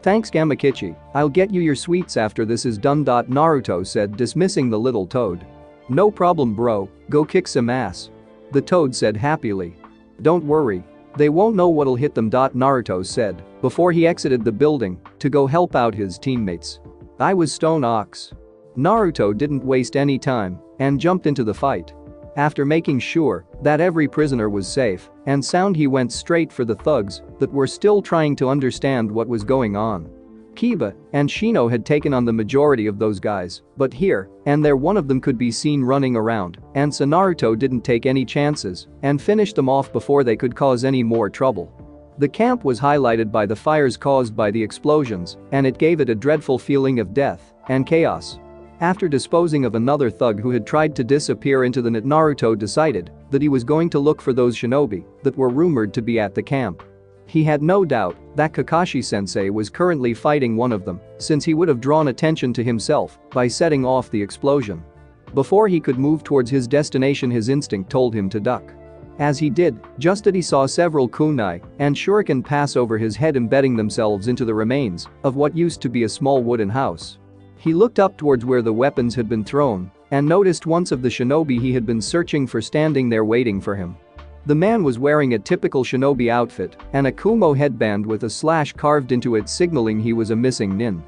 A: "Thanks, Gamakichi, I'll get you your sweets after this is done." Naruto said, dismissing the little toad. "No problem, bro, go kick some ass," the toad said happily. "Don't worry. They won't know what'll hit them." Naruto said before he exited the building to go help out his teammates. "I was Stone Ox." Naruto didn't waste any time and jumped into the fight. After making sure that every prisoner was safe and sound, he went straight for the thugs that were still trying to understand what was going on. Kiba and Shino had taken on the majority of those guys, but here and there one of them could be seen running around, and so Naruto didn't take any chances and finished them off before they could cause any more trouble. The camp was highlighted by the fires caused by the explosions, and it gave it a dreadful feeling of death and chaos. After disposing of another thug who had tried to disappear into the night, Naruto decided that he was going to look for those shinobi that were rumored to be at the camp. He had no doubt that Kakashi-sensei was currently fighting one of them, since he would have drawn attention to himself by setting off the explosion. Before he could move towards his destination, his instinct told him to duck. As he did, just as he saw several kunai and shuriken pass over his head, embedding themselves into the remains of what used to be a small wooden house. He looked up towards where the weapons had been thrown and noticed once of the shinobi he had been searching for standing there waiting for him. The man was wearing a typical shinobi outfit and a kumo headband with a slash carved into it, signaling he was a missing nin.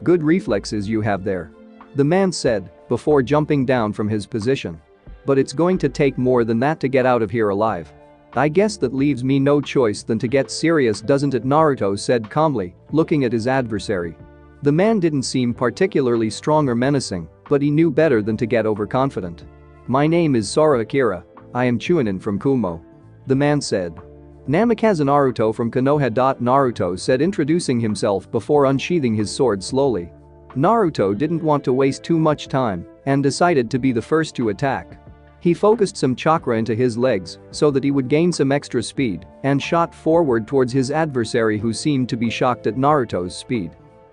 A: "Good reflexes you have there," the man said before jumping down from his position. "But it's going to take more than that to get out of here alive. I guess that leaves me no choice than to get serious, doesn't it?" Naruto said calmly, looking at his adversary. The man didn't seem particularly strong or menacing, but he knew better than to get overconfident. "My name is Sora Akira. I am Chunin from Kumo," the man said. "Namikaze Naruto from Konoha." Naruto said, introducing himself before unsheathing his sword slowly. Naruto didn't want to waste too much time and decided to be the first to attack. He focused some chakra into his legs so that he would gain some extra speed and shot forward towards his adversary, who seemed to be shocked at Naruto's speed.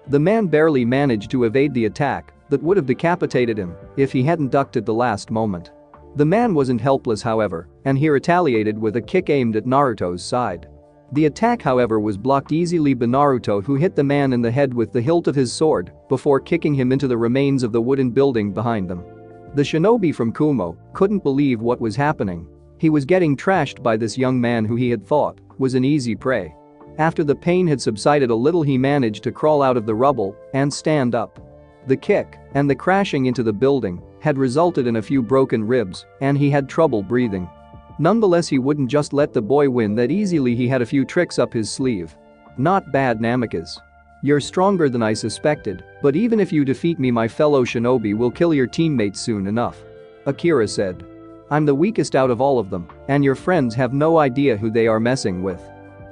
A: The man barely managed to evade the attack that would have decapitated him if he hadn't ducked at the last moment. The man wasn't helpless, however, and he retaliated with a kick aimed at Naruto's side. The attack, however, was blocked easily by Naruto, who hit the man in the head with the hilt of his sword before kicking him into the remains of the wooden building behind them. The shinobi from Kumo couldn't believe what was happening. He was getting trashed by this young man who he had thought was an easy prey. After the pain had subsided a little, he managed to crawl out of the rubble and stand up. The kick and the crashing into the building had resulted in a few broken ribs, and he had trouble breathing. Nonetheless, he wouldn't just let the boy win that easily. He had a few tricks up his sleeve. "Not bad, Namikaze. You're stronger than I suspected, but even if you defeat me, my fellow shinobi will kill your teammates soon enough," Akira said. "I'm the weakest out of all of them, and your friends have no idea who they are messing with.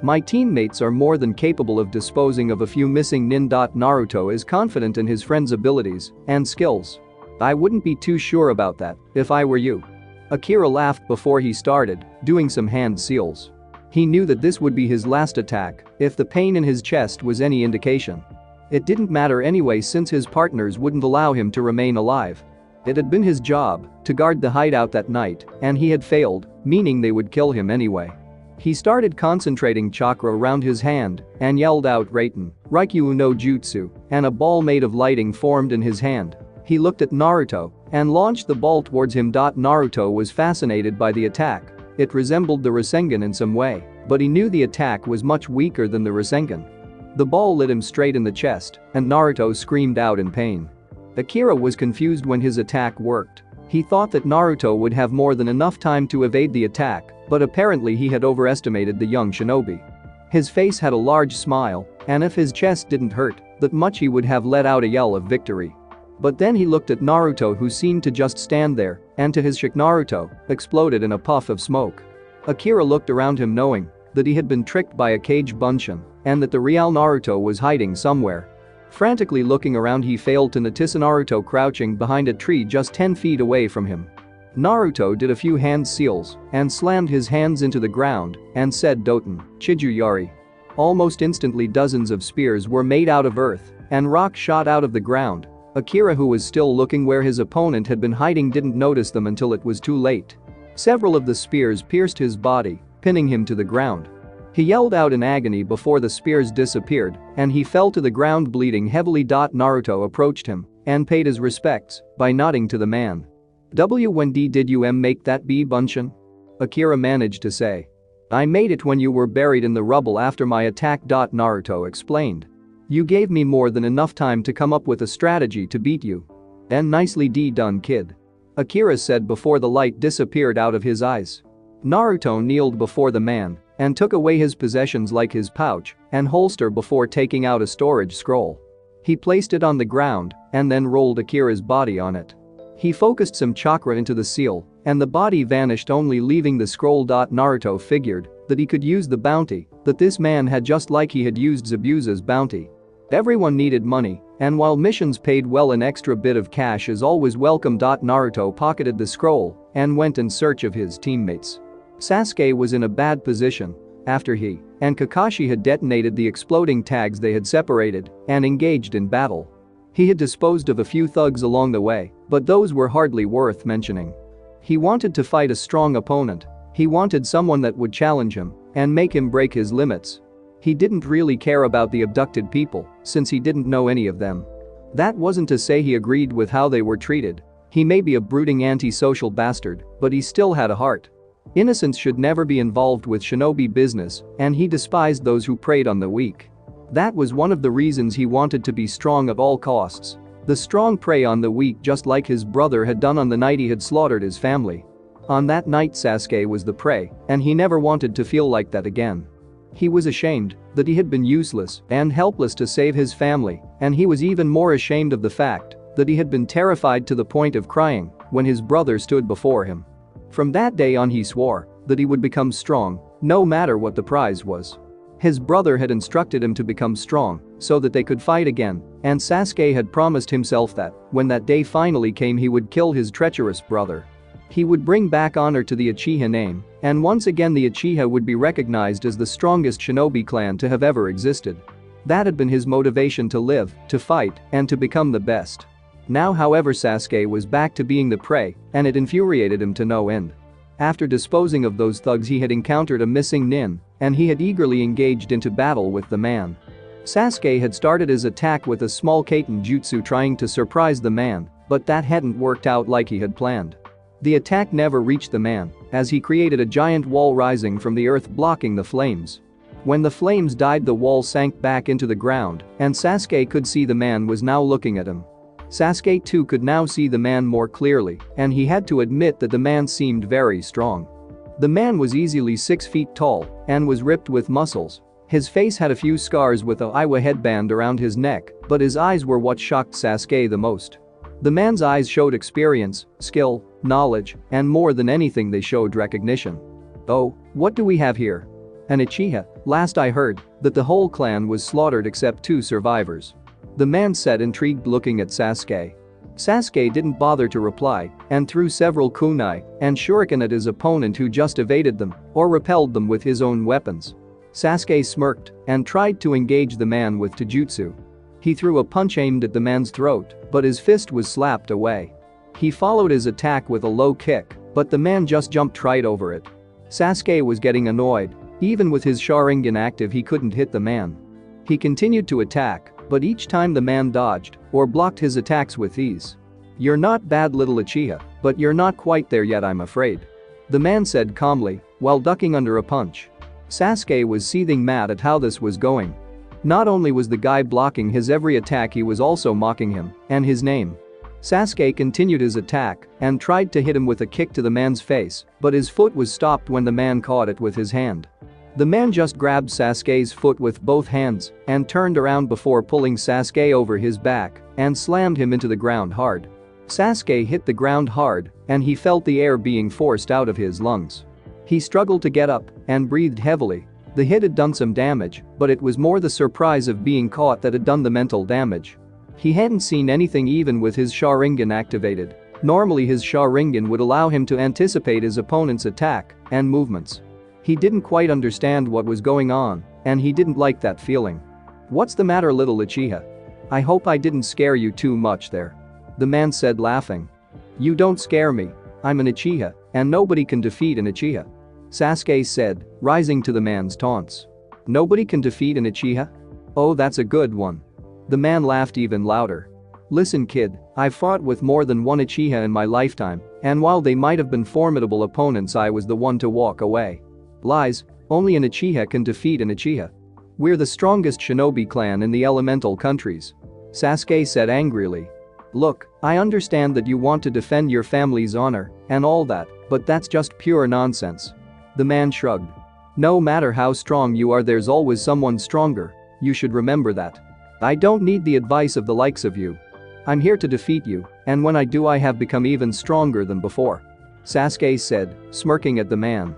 A: My teammates are more than capable of disposing of a few missing nin. Naruto is confident in his friend's abilities and skills. I wouldn't be too sure about that if I were you." Akira laughed before he started doing some hand seals. He knew that this would be his last attack if the pain in his chest was any indication. It didn't matter anyway, since his partners wouldn't allow him to remain alive. It had been his job to guard the hideout that night, and he had failed, meaning they would kill him anyway. He started concentrating chakra around his hand and yelled out Raiten, Raikyu no Jutsu, and a ball made of lighting formed in his hand. He looked at Naruto and launched the ball towards him. Naruto was fascinated by the attack. It resembled the Rasengan in some way, but he knew the attack was much weaker than the Rasengan. The ball lit him straight in the chest, and Naruto screamed out in pain. Akira was confused when his attack worked. He thought that Naruto would have more than enough time to evade the attack, but apparently he had overestimated the young shinobi. His face had a large smile, and if his chest didn't hurt that much, he would have let out a yell of victory. But then he looked at Naruto, who seemed to just stand there, and to his shock, Naruto exploded in a puff of smoke. Akira looked around him, knowing that he had been tricked by a cage bunshin and that the real Naruto was hiding somewhere. Frantically looking around, he failed to notice Naruto crouching behind a tree just 10 feet away from him. Naruto did a few hand seals and slammed his hands into the ground and said Doten, Chijuyari. Almost instantly, dozens of spears were made out of earth and rock shot out of the ground. Akira, who was still looking where his opponent had been hiding, didn't notice them until it was too late. Several of the spears pierced his body, pinning him to the ground. He yelled out in agony before the spears disappeared, and he fell to the ground bleeding heavily. Naruto approached him and paid his respects by nodding to the man. "When did you make that B bunshin?" Akira managed to say. "I made it when you were buried in the rubble after my attack," Naruto explained. "You gave me more than enough time to come up with a strategy to beat you. And nicely done, kid," Akira said before the light disappeared out of his eyes. Naruto kneeled before the man and took away his possessions like his pouch and holster before taking out a storage scroll. He placed it on the ground and then rolled Akira's body on it. He focused some chakra into the seal, and the body vanished, only leaving the scroll. Naruto figured that he could use the bounty that this man had, just like he had used Zabuza's bounty. Everyone needed money, and while missions paid well, an extra bit of cash is always welcome. Naruto pocketed the scroll and went in search of his teammates. Sasuke was in a bad position after he and Kakashi had detonated the exploding tags. They had separated and engaged in battle. He had disposed of a few thugs along the way, but those were hardly worth mentioning. He wanted to fight a strong opponent. He wanted someone that would challenge him and make him break his limits. He didn't really care about the abducted people, since he didn't know any of them. That wasn't to say he agreed with how they were treated. He may be a brooding antisocial bastard, but he still had a heart. Innocents should never be involved with shinobi business, and he despised those who preyed on the weak. That was one of the reasons he wanted to be strong at all costs. The strong prey on the weak, just like his brother had done on the night he had slaughtered his family. On that night, Sasuke was the prey, and he never wanted to feel like that again. He was ashamed that he had been useless and helpless to save his family, and he was even more ashamed of the fact that he had been terrified to the point of crying when his brother stood before him. From that day on, he swore that he would become strong, no matter what the price was. His brother had instructed him to become strong so that they could fight again, and Sasuke had promised himself that when that day finally came, he would kill his treacherous brother. He would bring back honor to the Uchiha name, and once again the Uchiha would be recognized as the strongest shinobi clan to have ever existed. That had been his motivation to live, to fight, and to become the best. Now however Sasuke was back to being the prey, and it infuriated him to no end. After disposing of those thugs he had encountered a missing nin, and he had eagerly engaged into battle with the man. Sasuke had started his attack with a small kaiten jutsu trying to surprise the man, but that hadn't worked out like he had planned. The attack never reached the man, as he created a giant wall rising from the earth blocking the flames. When the flames died the wall sank back into the ground, and Sasuke could see the man was now looking at him. Sasuke too could now see the man more clearly, and he had to admit that the man seemed very strong. The man was easily 6 feet tall and was ripped with muscles. His face had a few scars with a Iwa headband around his neck, but his eyes were what shocked Sasuke the most. The man's eyes showed experience, skill, knowledge, and more than anything they showed recognition. Oh, what do we have here? An Uchiha. Last I heard, that the whole clan was slaughtered except 2 survivors. The man said, intrigued looking at Sasuke. Sasuke didn't bother to reply and threw several kunai and shuriken at his opponent who just evaded them or repelled them with his own weapons. Sasuke smirked and tried to engage the man with taijutsu. He threw a punch aimed at the man's throat, but his fist was slapped away. He followed his attack with a low kick, but the man just jumped right over it. Sasuke was getting annoyed. Even with his Sharingan active he couldn't hit the man. He continued to attack, but each time the man dodged or blocked his attacks with ease. "You're not bad little Uchiha, but you're not quite there yet I'm afraid," the man said calmly while ducking under a punch. Sasuke was seething mad at how this was going. Not only was the guy blocking his every attack he was also mocking him and his name. Sasuke continued his attack and tried to hit him with a kick to the man's face, but his foot was stopped when the man caught it with his hand. The man just grabbed Sasuke's foot with both hands and turned around before pulling Sasuke over his back and slammed him into the ground hard. Sasuke hit the ground hard and he felt the air being forced out of his lungs. He struggled to get up and breathed heavily. The hit had done some damage, but it was more the surprise of being caught that had done the mental damage. He hadn't seen anything even with his Sharingan activated. Normally his Sharingan would allow him to anticipate his opponent's attack and movements. He didn't quite understand what was going on, and he didn't like that feeling. "What's the matter little Uchiha? I hope I didn't scare you too much there," the man said laughing. "You don't scare me. I'm an Uchiha, and nobody can defeat an Uchiha," Sasuke said, rising to the man's taunts. "Nobody can defeat an Uchiha? Oh, that's a good one." The man laughed even louder. "Listen kid, I've fought with more than one Uchiha in my lifetime, and while they might have been formidable opponents I was the one to walk away." "Lies, only an Uchiha can defeat an Uchiha. We're the strongest shinobi clan in the elemental countries," Sasuke said angrily. "Look, I understand that you want to defend your family's honor and all that, but that's just pure nonsense." The man shrugged. "No matter how strong you are there's always someone stronger, you should remember that. I don't need the advice of the likes of you. I'm here to defeat you, and when I do I have become even stronger than before," Sasuke said, smirking at the man.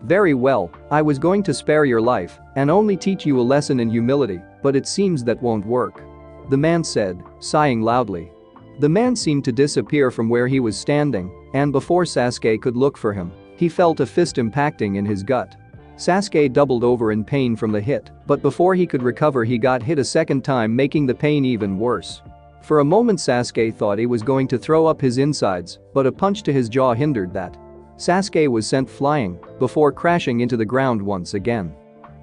A: "Very well, I was going to spare your life and only teach you a lesson in humility, but it seems that won't work," the man said, sighing loudly. The man seemed to disappear from where he was standing, and before Sasuke could look for him, he felt a fist impacting in his gut. Sasuke doubled over in pain from the hit, but before he could recover he got hit a second time making the pain even worse. For a moment Sasuke thought he was going to throw up his insides, but a punch to his jaw hindered that. Sasuke was sent flying before crashing into the ground once again.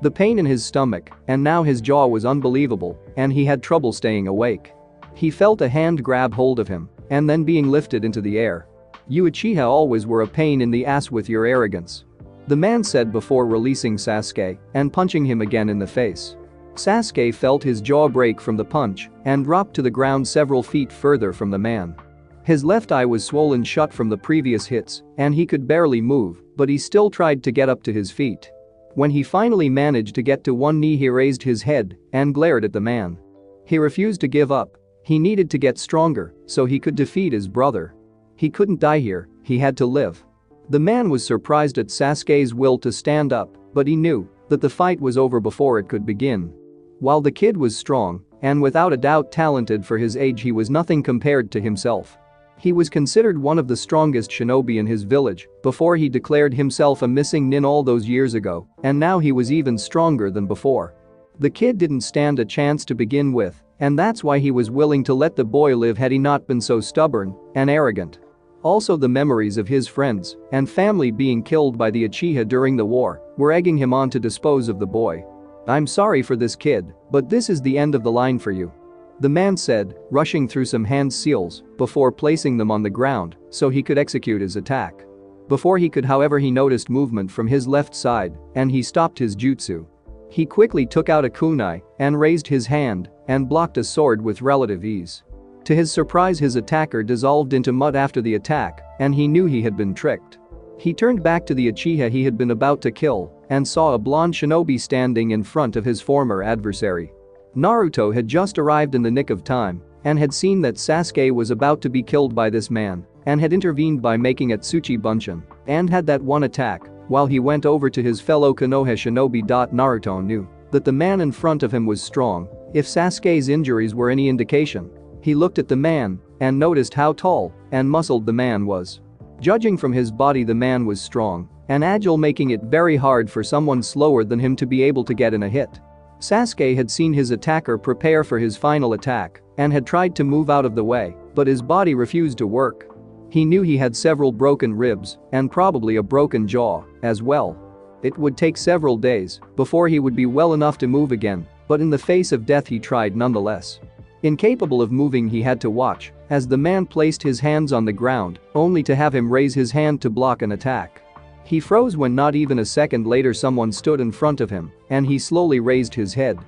A: The pain in his stomach and now his jaw was unbelievable, and he had trouble staying awake. He felt a hand grab hold of him and then being lifted into the air. "You Uchiha always were a pain in the ass with your arrogance," the man said before releasing Sasuke and punching him again in the face. Sasuke felt his jaw break from the punch and dropped to the ground several feet further from the man. His left eye was swollen shut from the previous hits and he could barely move, but he still tried to get up to his feet. When he finally managed to get to one knee he raised his head and glared at the man. He refused to give up. He needed to get stronger so he could defeat his brother. He couldn't die here, he had to live. The man was surprised at Sasuke's will to stand up, but he knew that the fight was over before it could begin. While the kid was strong and without a doubt talented for his age he was nothing compared to himself. He was considered one of the strongest shinobi in his village before he declared himself a missing nin all those years ago, and now he was even stronger than before. The kid didn't stand a chance to begin with, and that's why he was willing to let the boy live had he not been so stubborn and arrogant. Also, the memories of his friends and family being killed by the Uchiha during the war were egging him on to dispose of the boy. "I'm sorry for this kid, but this is the end of the line for you," the man said, rushing through some hand seals before placing them on the ground so he could execute his attack. Before he could, however, he noticed movement from his left side and he stopped his jutsu. He quickly took out a kunai and raised his hand and blocked a sword with relative ease. To his surprise, his attacker dissolved into mud after the attack, and he knew he had been tricked. He turned back to the Uchiha he had been about to kill and saw a blonde shinobi standing in front of his former adversary. Naruto had just arrived in the nick of time and had seen that Sasuke was about to be killed by this man and had intervened by making it Tsuchi Bunshin and had that one attack while he went over to his fellow Konoha shinobi. Naruto knew that the man in front of him was strong. If Sasuke's injuries were any indication, he looked at the man and noticed how tall and muscled the man was. Judging from his body, the man was strong and agile, making it very hard for someone slower than him to be able to get in a hit. Sasuke had seen his attacker prepare for his final attack and had tried to move out of the way, but his body refused to work. He knew he had several broken ribs and probably a broken jaw as well. It would take several days before he would be well enough to move again, but in the face of death he tried nonetheless. Incapable of moving, he had to watch as the man placed his hands on the ground only to have him raise his hand to block an attack. He froze when not even a second later someone stood in front of him and he slowly raised his head.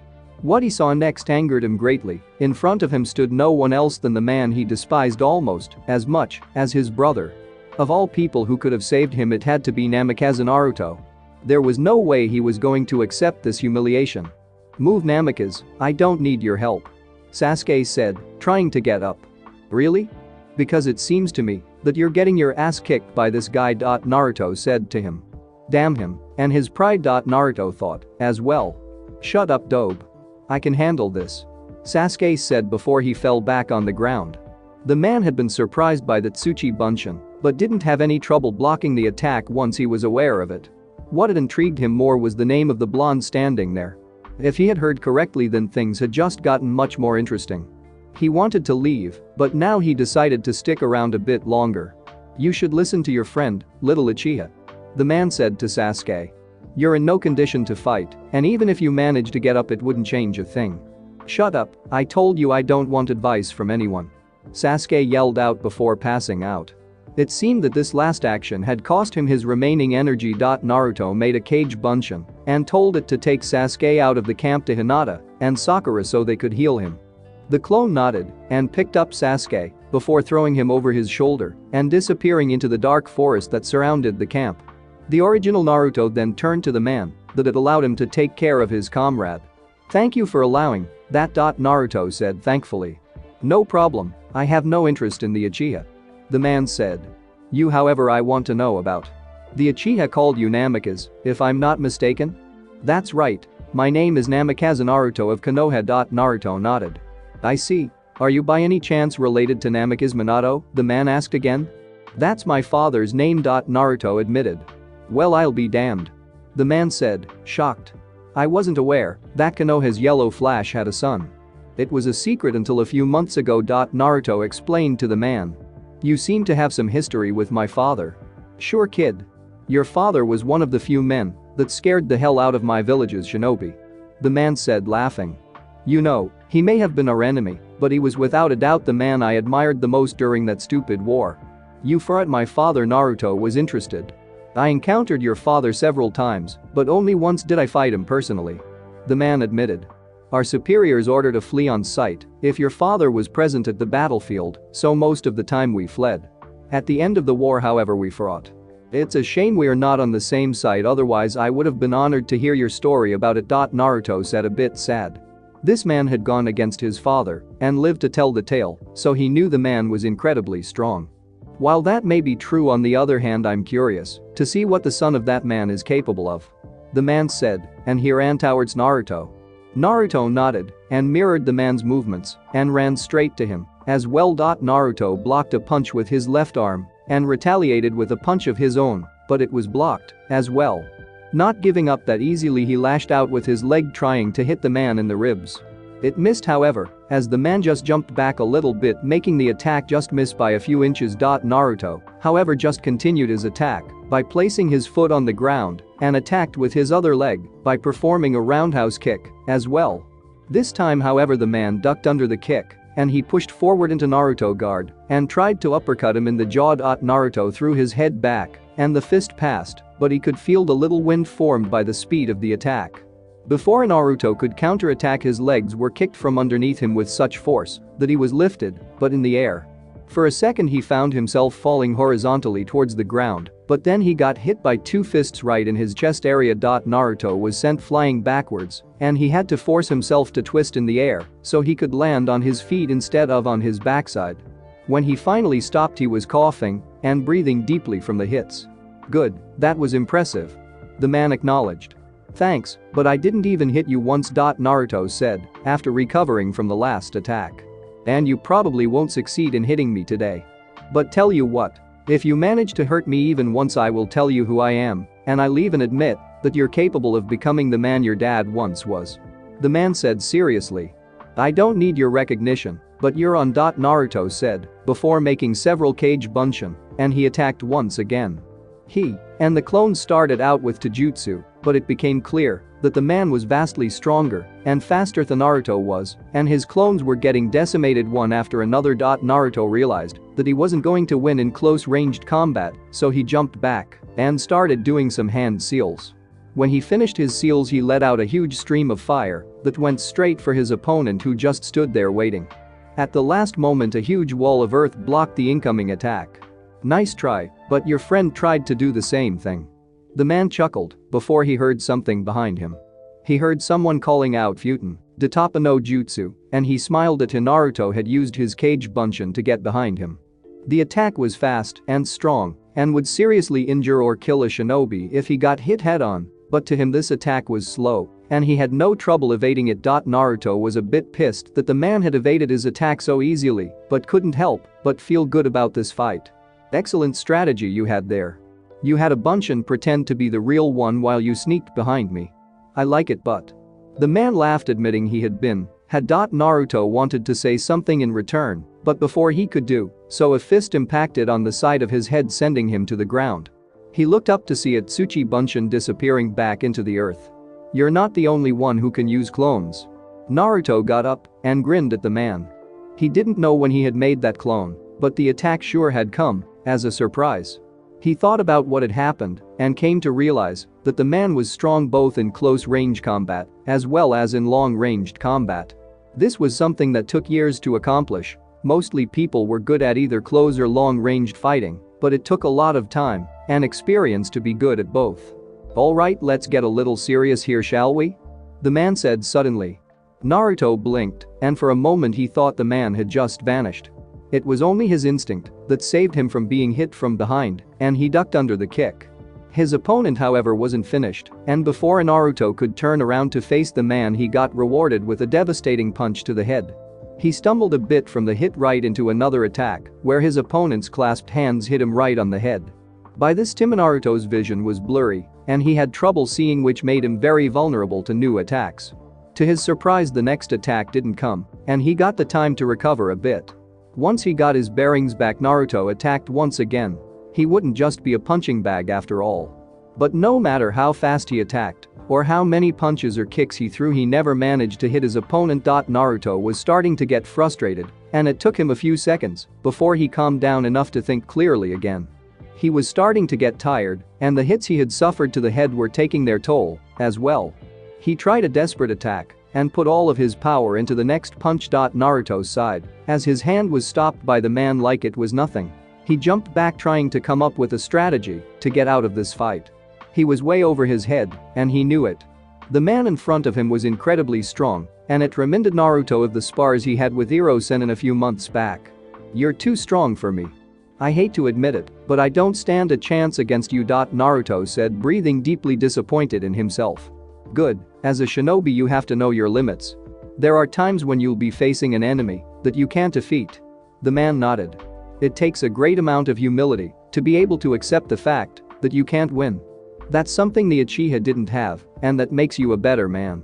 A: What he saw next angered him greatly. In front of him stood no one else than the man he despised almost as much as his brother. Of all people who could have saved him, it had to be Namikaze Naruto. There was no way he was going to accept this humiliation. "Move, Namikaze, I don't need your help," Sasuke said, trying to get up. "Really? Because it seems to me that you're getting your ass kicked by this guy." Naruto said to him. "Damn him and his pride." Naruto thought as well. "Shut up, dope. I can handle this," Sasuke said before he fell back on the ground. The man had been surprised by the Tsuchi Bunshin, but didn't have any trouble blocking the attack once he was aware of it. What had intrigued him more was the name of the blonde standing there. If he had heard correctly, then things had just gotten much more interesting. He wanted to leave, but now he decided to stick around a bit longer. "You should listen to your friend, little Uchiha," the man said to Sasuke. "You're in no condition to fight, and even if you manage to get up, it wouldn't change a thing." "Shut up, I told you I don't want advice from anyone," Sasuke yelled out before passing out. It seemed that this last action had cost him his remaining energy. Naruto made a Kage Bunshin and told it to take Sasuke out of the camp to Hinata and Sakura so they could heal him. The clone nodded and picked up Sasuke before throwing him over his shoulder and disappearing into the dark forest that surrounded the camp. The original Naruto then turned to the man that had allowed him to take care of his comrade. "Thank you for allowing that." Naruto said thankfully. "No problem, I have no interest in the Uchiha," the man said. "You, however, I want to know about. The Uchiha called you Namikaze, if I'm not mistaken?" "That's right, my name is Namikaze Naruto of Konoha." Naruto nodded. "I see. Are you by any chance related to Namikaze Minato?" the man asked again. "That's my father's name." Naruto admitted. "Well, I'll be damned," the man said, shocked. "I wasn't aware that Konoha's Yellow Flash had a son. It was a secret until a few months ago." Naruto explained to the man. "You seem to have some history with my father." "Sure, kid. Your father was one of the few men that scared the hell out of my village's shinobi," the man said, laughing. "You know, he may have been our enemy, but he was without a doubt the man I admired the most during that stupid war. You forgot my father." Naruto was interested. "I encountered your father several times, but only once did I fight him personally," the man admitted. "Our superiors ordered a flee on sight if your father was present at the battlefield, so most of the time we fled. At the end of the war, however, we fought. It's a shame we are not on the same side, otherwise I would have been honored to hear your story about it." Naruto said, a bit sad. This man had gone against his father and lived to tell the tale, so he knew the man was incredibly strong. "While that may be true, on the other hand, I'm curious to see what the son of that man is capable of," the man said, and he ran towards Naruto. Naruto nodded and mirrored the man's movements and ran straight to him. As well. Naruto blocked a punch with his left arm and retaliated with a punch of his own, but it was blocked as well. Not giving up that easily, he lashed out with his leg trying to hit the man in the ribs. It missed, however, as the man just jumped back a little bit, making the attack just miss by a few inches. Naruto, however, just continued his attack by placing his foot on the ground and attacked with his other leg by performing a roundhouse kick as well. This time, however, the man ducked under the kick and he pushed forward into Naruto guard and tried to uppercut him in the jaw. Naruto threw his head back and the fist passed, but he could feel the little wind formed by the speed of the attack. Before Naruto could counterattack, his legs were kicked from underneath him with such force that he was lifted, but in the air. For a second he found himself falling horizontally towards the ground, but then he got hit by two fists right in his chest area. Naruto was sent flying backwards, and he had to force himself to twist in the air so he could land on his feet instead of on his backside. When he finally stopped, he was coughing and breathing deeply from the hits. "Good, that was impressive," the man acknowledged. "Thanks, but I didn't even hit you once," Naruto said after recovering from the last attack. "And you probably won't succeed in hitting me today. But tell you what, if you manage to hurt me even once, I will tell you who I am, and I'll even admit that you're capable of becoming the man your dad once was," the man said seriously. "I don't need your recognition, but you're on." Naruto said before making several kage bunshin, and he attacked once again. He and the clones started out with taijutsu, but it became clear that the man was vastly stronger and faster than Naruto was, and his clones were getting decimated one after another. Naruto realized that he wasn't going to win in close-ranged combat, so he jumped back and started doing some hand seals. When he finished his seals, he let out a huge stream of fire that went straight for his opponent, who just stood there waiting. At the last moment, a huge wall of earth blocked the incoming attack. "Nice try, but your friend tried to do the same thing," the man chuckled before he heard something behind him. He heard someone calling out "Futen, Datapa no Jutsu," and he smiled at Naruto had used his kage bunshin to get behind him. The attack was fast and strong and would seriously injure or kill a shinobi if he got hit head-on, but to him this attack was slow and he had no trouble evading it. Naruto was a bit pissed that the man had evaded his attack so easily, but couldn't help but feel good about this fight. "Excellent strategy you had there. You had a bunshin pretend to be the real one while you sneaked behind me. I like it, but..." The man laughed, admitting he had been. Naruto wanted to say something in return, but before he could do so, a fist impacted on the side of his head, sending him to the ground. He looked up to see Atsuchi bunshin disappearing back into the earth. "You're not the only one who can use clones." Naruto got up and grinned at the man. He didn't know when he had made that clone, but the attack sure had come as a surprise. He thought about what had happened and came to realize that the man was strong both in close-range combat as well as in long-ranged combat. This was something that took years to accomplish. Mostly people were good at either close or long-ranged fighting, but it took a lot of time and experience to be good at both. "Alright, let's get a little serious here, shall we?" the man said suddenly. Naruto blinked, and for a moment he thought the man had just vanished. It was only his instinct that saved him from being hit from behind, and he ducked under the kick. His opponent, however, wasn't finished, and before Naruto could turn around to face the man, he got rewarded with a devastating punch to the head. He stumbled a bit from the hit right into another attack, where his opponent's clasped hands hit him right on the head. By this time Naruto's vision was blurry, and he had trouble seeing, which made him very vulnerable to new attacks. To his surprise, the next attack didn't come, and he got the time to recover a bit. Once he got his bearings back, Naruto attacked once again. He wouldn't just be a punching bag after all. But no matter how fast he attacked or how many punches or kicks he threw, he never managed to hit his opponent. Naruto was starting to get frustrated, and it took him a few seconds before he calmed down enough to think clearly again. He was starting to get tired, and the hits he had suffered to the head were taking their toll as well. He tried a desperate attack and put all of his power into the next punch. Naruto's side, as his hand was stopped by the man like it was nothing. He jumped back, trying to come up with a strategy to get out of this fight. He was way over his head, and he knew it. The man in front of him was incredibly strong, and it reminded Naruto of the spars he had with Iro-sen a few months back. "You're too strong for me. I hate to admit it, but I don't stand a chance against you," Naruto said, breathing deeply, disappointed in himself. Good, as a shinobi you have to know your limits. There are times when you'll be facing an enemy that you can't defeat. The man nodded. It takes a great amount of humility to be able to accept the fact that you can't win. That's something the Uchiha didn't have, and that makes you a better man.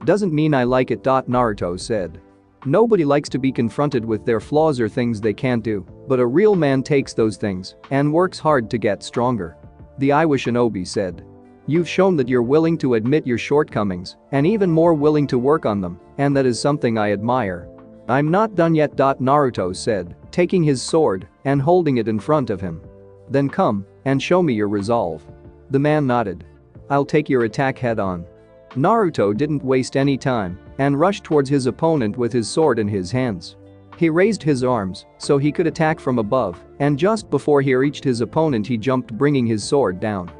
A: Doesn't mean I like it. Naruto said. Nobody likes to be confronted with their flaws or things they can't do, but a real man takes those things and works hard to get stronger. The Iwa Shinobi said. You've shown that you're willing to admit your shortcomings and even more willing to work on them, and that is something I admire. I'm not done yet. Naruto said, taking his sword and holding it in front of him. Then come and show me your resolve. The man nodded. I'll take your attack head on. Naruto didn't waste any time and rushed towards his opponent with his sword in his hands. He raised his arms so he could attack from above, and just before he reached his opponent he jumped, bringing his sword down.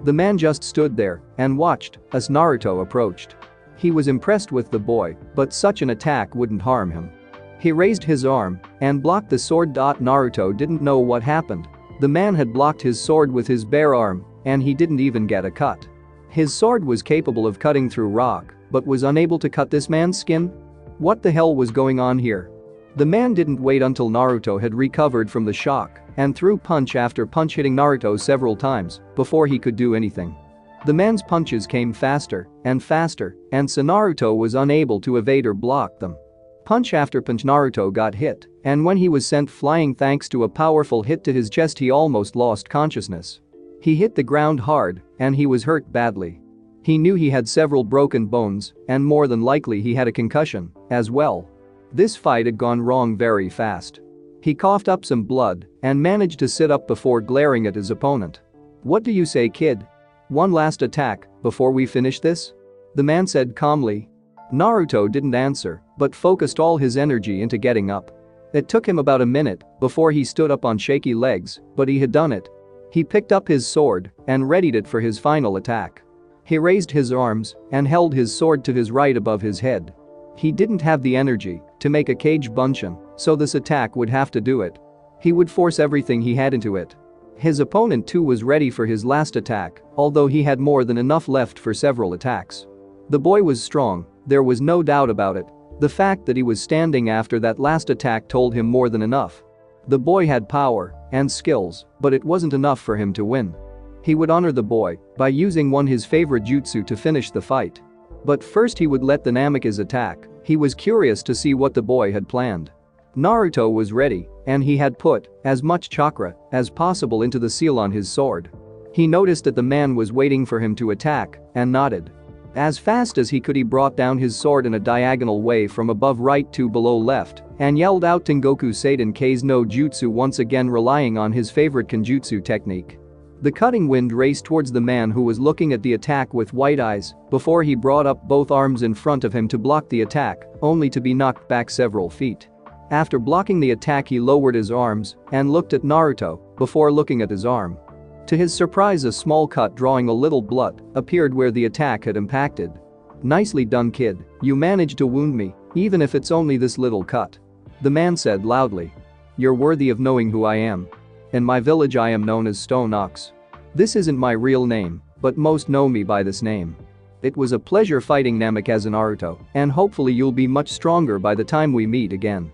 A: The man just stood there and watched as Naruto approached. He was impressed with the boy, but such an attack wouldn't harm him. He raised his arm and blocked the sword. Naruto didn't know what happened. The man had blocked his sword with his bare arm, and he didn't even get a cut. His sword was capable of cutting through rock, but was unable to cut this man's skin? What the hell was going on here? The man didn't wait until Naruto had recovered from the shock and threw punch after punch, hitting Naruto several times before he could do anything. The man's punches came faster, and so Naruto was unable to evade or block them. Punch after punch, Naruto got hit, and when he was sent flying thanks to a powerful hit to his chest he almost lost consciousness. He hit the ground hard, and he was hurt badly. He knew he had several broken bones, and more than likely he had a concussion as well. This fight had gone wrong very fast. He coughed up some blood and managed to sit up before glaring at his opponent. What do you say, kid? One last attack before we finish this? The man said calmly. Naruto didn't answer, but focused all his energy into getting up. It took him about a minute before he stood up on shaky legs, but he had done it. He picked up his sword and readied it for his final attack. He raised his arms and held his sword to his right above his head. He didn't have the energy to make a cage bunshin, so this attack would have to do it. He would force everything he had into it. His opponent too was ready for his last attack, although he had more than enough left for several attacks. The boy was strong, there was no doubt about it. The fact that he was standing after that last attack told him more than enough. The boy had power and skills, but it wasn't enough for him to win. He would honor the boy by using his favorite jutsu to finish the fight. But first he would let the Namikaze attack. He was curious to see what the boy had planned. Naruto was ready, and he had put as much chakra as possible into the seal on his sword. He noticed that the man was waiting for him to attack and nodded. As fast as he could he brought down his sword in a diagonal way from above right to below left and yelled out Tengoku Seiden Kei's no Jutsu, once again relying on his favorite Kenjutsu technique. The cutting wind raced towards the man who was looking at the attack with white eyes before he brought up both arms in front of him to block the attack, only to be knocked back several feet. After blocking the attack he lowered his arms and looked at Naruto before looking at his arm. To his surprise a small cut drawing a little blood appeared where the attack had impacted. Nicely done, kid, you managed to wound me, even if it's only this little cut. The man said loudly. You're worthy of knowing who I am. In my village I am known as Stone Ox. This isn't my real name, but most know me by this name. It was a pleasure fighting Namikaze Naruto, and hopefully you'll be much stronger by the time we meet again.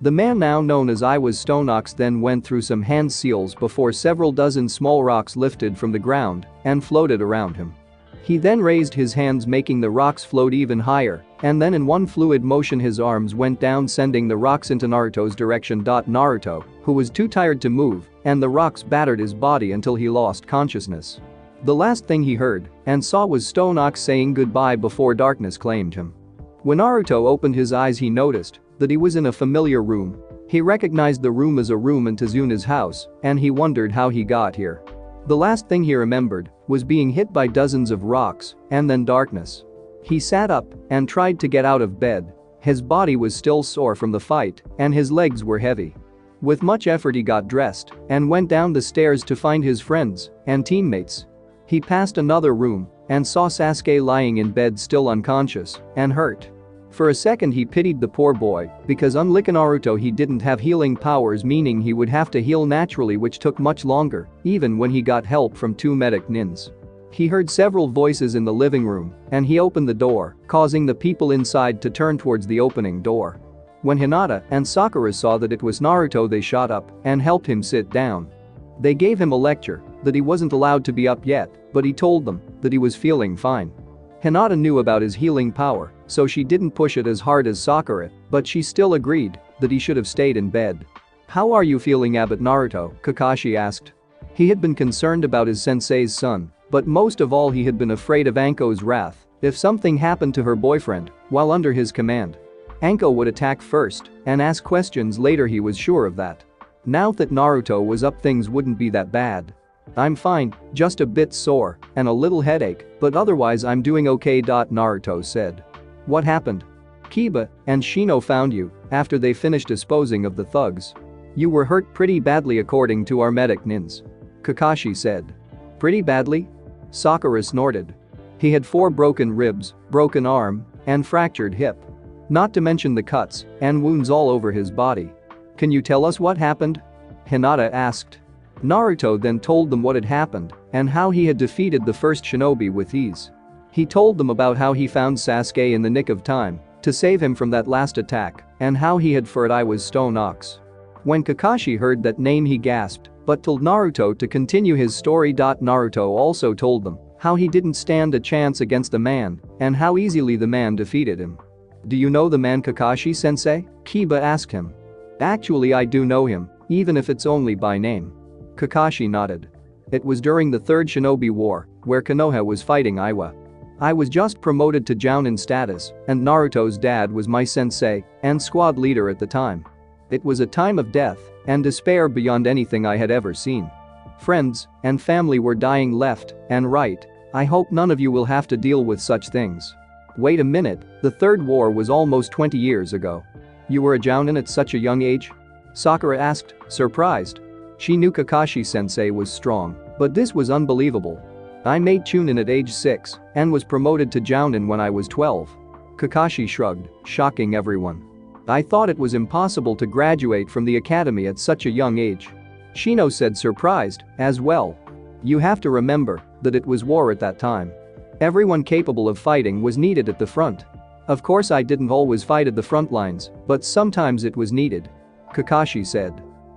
A: The man now known as I was Stone Ox then went through some hand seals before several dozen small rocks lifted from the ground and floated around him. He then raised his hands making the rocks float even higher, and then in one fluid motion his arms went down sending the rocks into Naruto's direction. Naruto, who was too tired to move, and the rocks battered his body until he lost consciousness. The last thing he heard and saw was Stone Ox saying goodbye before darkness claimed him. When Naruto opened his eyes he noticed that he was in a familiar room. He recognized the room as a room in Tazuna's house, and he wondered how he got here. The last thing he remembered was being hit by dozens of rocks and then darkness. He sat up and tried to get out of bed. His body was still sore from the fight and his legs were heavy. With much effort he got dressed and went down the stairs to find his friends and teammates. He passed another room and saw Sasuke lying in bed still unconscious and hurt. For a second he pitied the poor boy because unlike Naruto he didn't have healing powers, meaning he would have to heal naturally, which took much longer even when he got help from two medic nins. He heard several voices in the living room, and he opened the door, causing the people inside to turn towards the opening door. When Hinata and Sakura saw that it was Naruto, they shot up and helped him sit down. They gave him a lecture that he wasn't allowed to be up yet, but he told them that he was feeling fine. Hinata knew about his healing power, so she didn't push it as hard as Sakura, but she still agreed that he should have stayed in bed. "How are you feeling, Abbot Naruto?" Kakashi asked. He had been concerned about his sensei's son, but most of all he had been afraid of Anko's wrath if something happened to her boyfriend while under his command. Anko would attack first and ask questions later, he was sure of that. Now that Naruto was up, things wouldn't be that bad. "I'm fine, just a bit sore and a little headache, but otherwise I'm doing okay," Naruto said. "What happened?" "Kiba and Shino found you after they finished disposing of the thugs. You were hurt pretty badly according to our medic Nins," Kakashi said. "Pretty badly?" Sakura snorted. He had 4 broken ribs, broken arm, and fractured hip. Not to mention the cuts and wounds all over his body. "Can you tell us what happened?" Hinata asked. Naruto then told them what had happened and how he had defeated the first shinobi with ease. He told them about how he found Sasuke in the nick of time to save him from that last attack and how he had fought Iwa's stone ox. When Kakashi heard that name, he gasped but told Naruto to continue his story. Naruto also told them how he didn't stand a chance against the man and how easily the man defeated him. "Do you know the man, Kakashi-sensei?" Kiba asked him. "Actually, I do know him, even if it's only by name." Kakashi nodded. "It was during the Third Shinobi War, where Konoha was fighting Iwa. I was just promoted to Jounin status, and Naruto's dad was my sensei and squad leader at the time. It was a time of death and despair beyond anything I had ever seen. Friends and family were dying left and right. I hope none of you will have to deal with such things." "Wait a minute, the Third War was almost 20 years ago. You were a Jounin at such a young age?" Sakura asked, surprised. She knew Kakashi-sensei was strong, but this was unbelievable. "I made Chunin at age 6 and was promoted to Jounin when I was 12. Kakashi shrugged, shocking everyone. "I thought it was impossible to graduate from the academy at such a young age." Shino said, surprised as well. "You have to remember that it was war at that time. Everyone capable of fighting was needed at the front. Of course, I didn't always fight at the front lines, but sometimes it was needed," Kakashi said.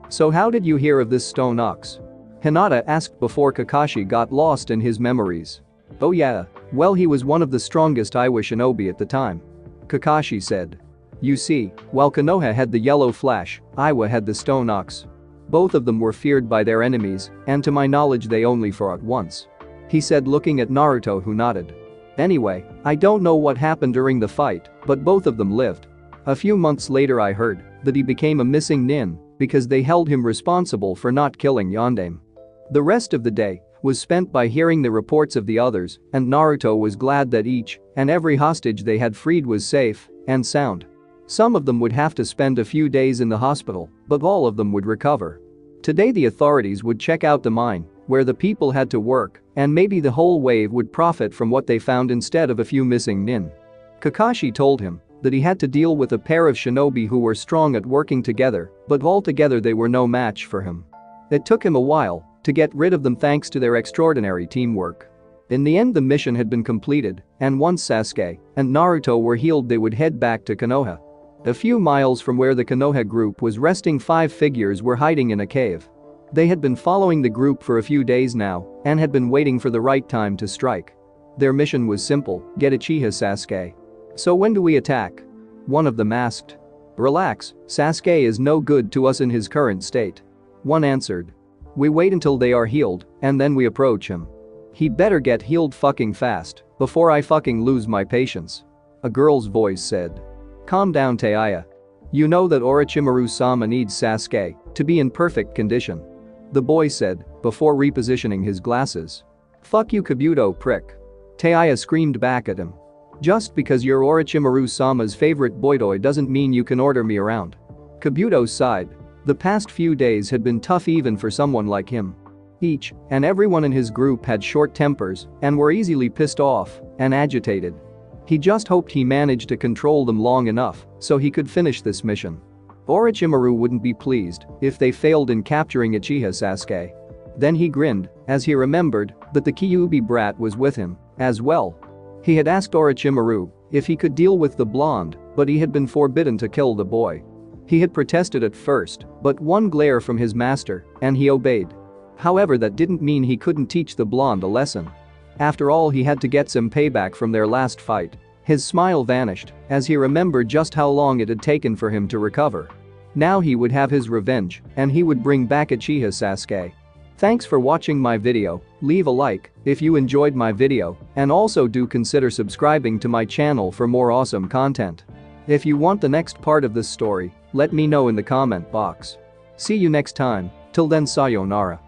A: "So how did you hear of this stone ox?" Hinata asked before Kakashi got lost in his memories. "Oh yeah, well, he was one of the strongest Iwa shinobi at the time," Kakashi said. "You see, while Konoha had the yellow flash, Iwa had the stone ox. Both of them were feared by their enemies, and to my knowledge they only fought once," he said, looking at Naruto, who nodded. "Anyway, I don't know what happened during the fight, but both of them lived. A few months later I heard that he became a missing nin because they held him responsible for not killing Yondaime. The rest of the day was spent by hearing the reports of the others, and Naruto was glad that each and every hostage they had freed was safe and sound. Some of them would have to spend a few days in the hospital, but all of them would recover. Today the authorities would check out the mine where the people had to work, and maybe the whole wave would profit from what they found instead of a few missing nin." Kakashi told him that he had to deal with a pair of shinobi who were strong at working together, but altogether they were no match for him. It took him a while to get rid of them thanks to their extraordinary teamwork. In the end, the mission had been completed, and once Sasuke and Naruto were healed, they would head back to Konoha. A few miles from where the Konoha group was resting, 5 figures were hiding in a cave. They had been following the group for a few days now and had been waiting for the right time to strike. Their mission was simple: get Uchiha Sasuke. "So when do we attack?" one of them asked. "Relax, Sasuke is no good to us in his current state," one answered. "We wait until they are healed and then we approach him. He better get healed fucking fast before I fucking lose my patience," a girl's voice said. "Calm down, Taiya. You know that Orochimaru-sama needs Sasuke to be in perfect condition," the boy said before repositioning his glasses. "Fuck you, Kabuto prick," Taiya screamed back at him. "Just because you're Orochimaru-sama's favorite boy toy doesn't mean you can order me around." Kabuto sighed. The past few days had been tough even for someone like him. Each and everyone in his group had short tempers and were easily pissed off and agitated. He just hoped he managed to control them long enough so he could finish this mission. Orochimaru wouldn't be pleased if they failed in capturing Uchiha Sasuke. Then he grinned as he remembered that the Kyuubi brat was with him as well. He had asked Orochimaru if he could deal with the blonde, but he had been forbidden to kill the boy. He had protested at first, but one glare from his master, and he obeyed. However, that didn't mean he couldn't teach the blonde a lesson. After all, he had to get some payback from their last fight. His smile vanished as he remembered just how long it had taken for him to recover. Now he would have his revenge, and he would bring back Uchiha Sasuke. Thanks for watching my video. Leave a like if you enjoyed my video, and also do consider subscribing to my channel for more awesome content. If you want the next part of this story, let me know in the comment box. See you next time. Till then, sayonara.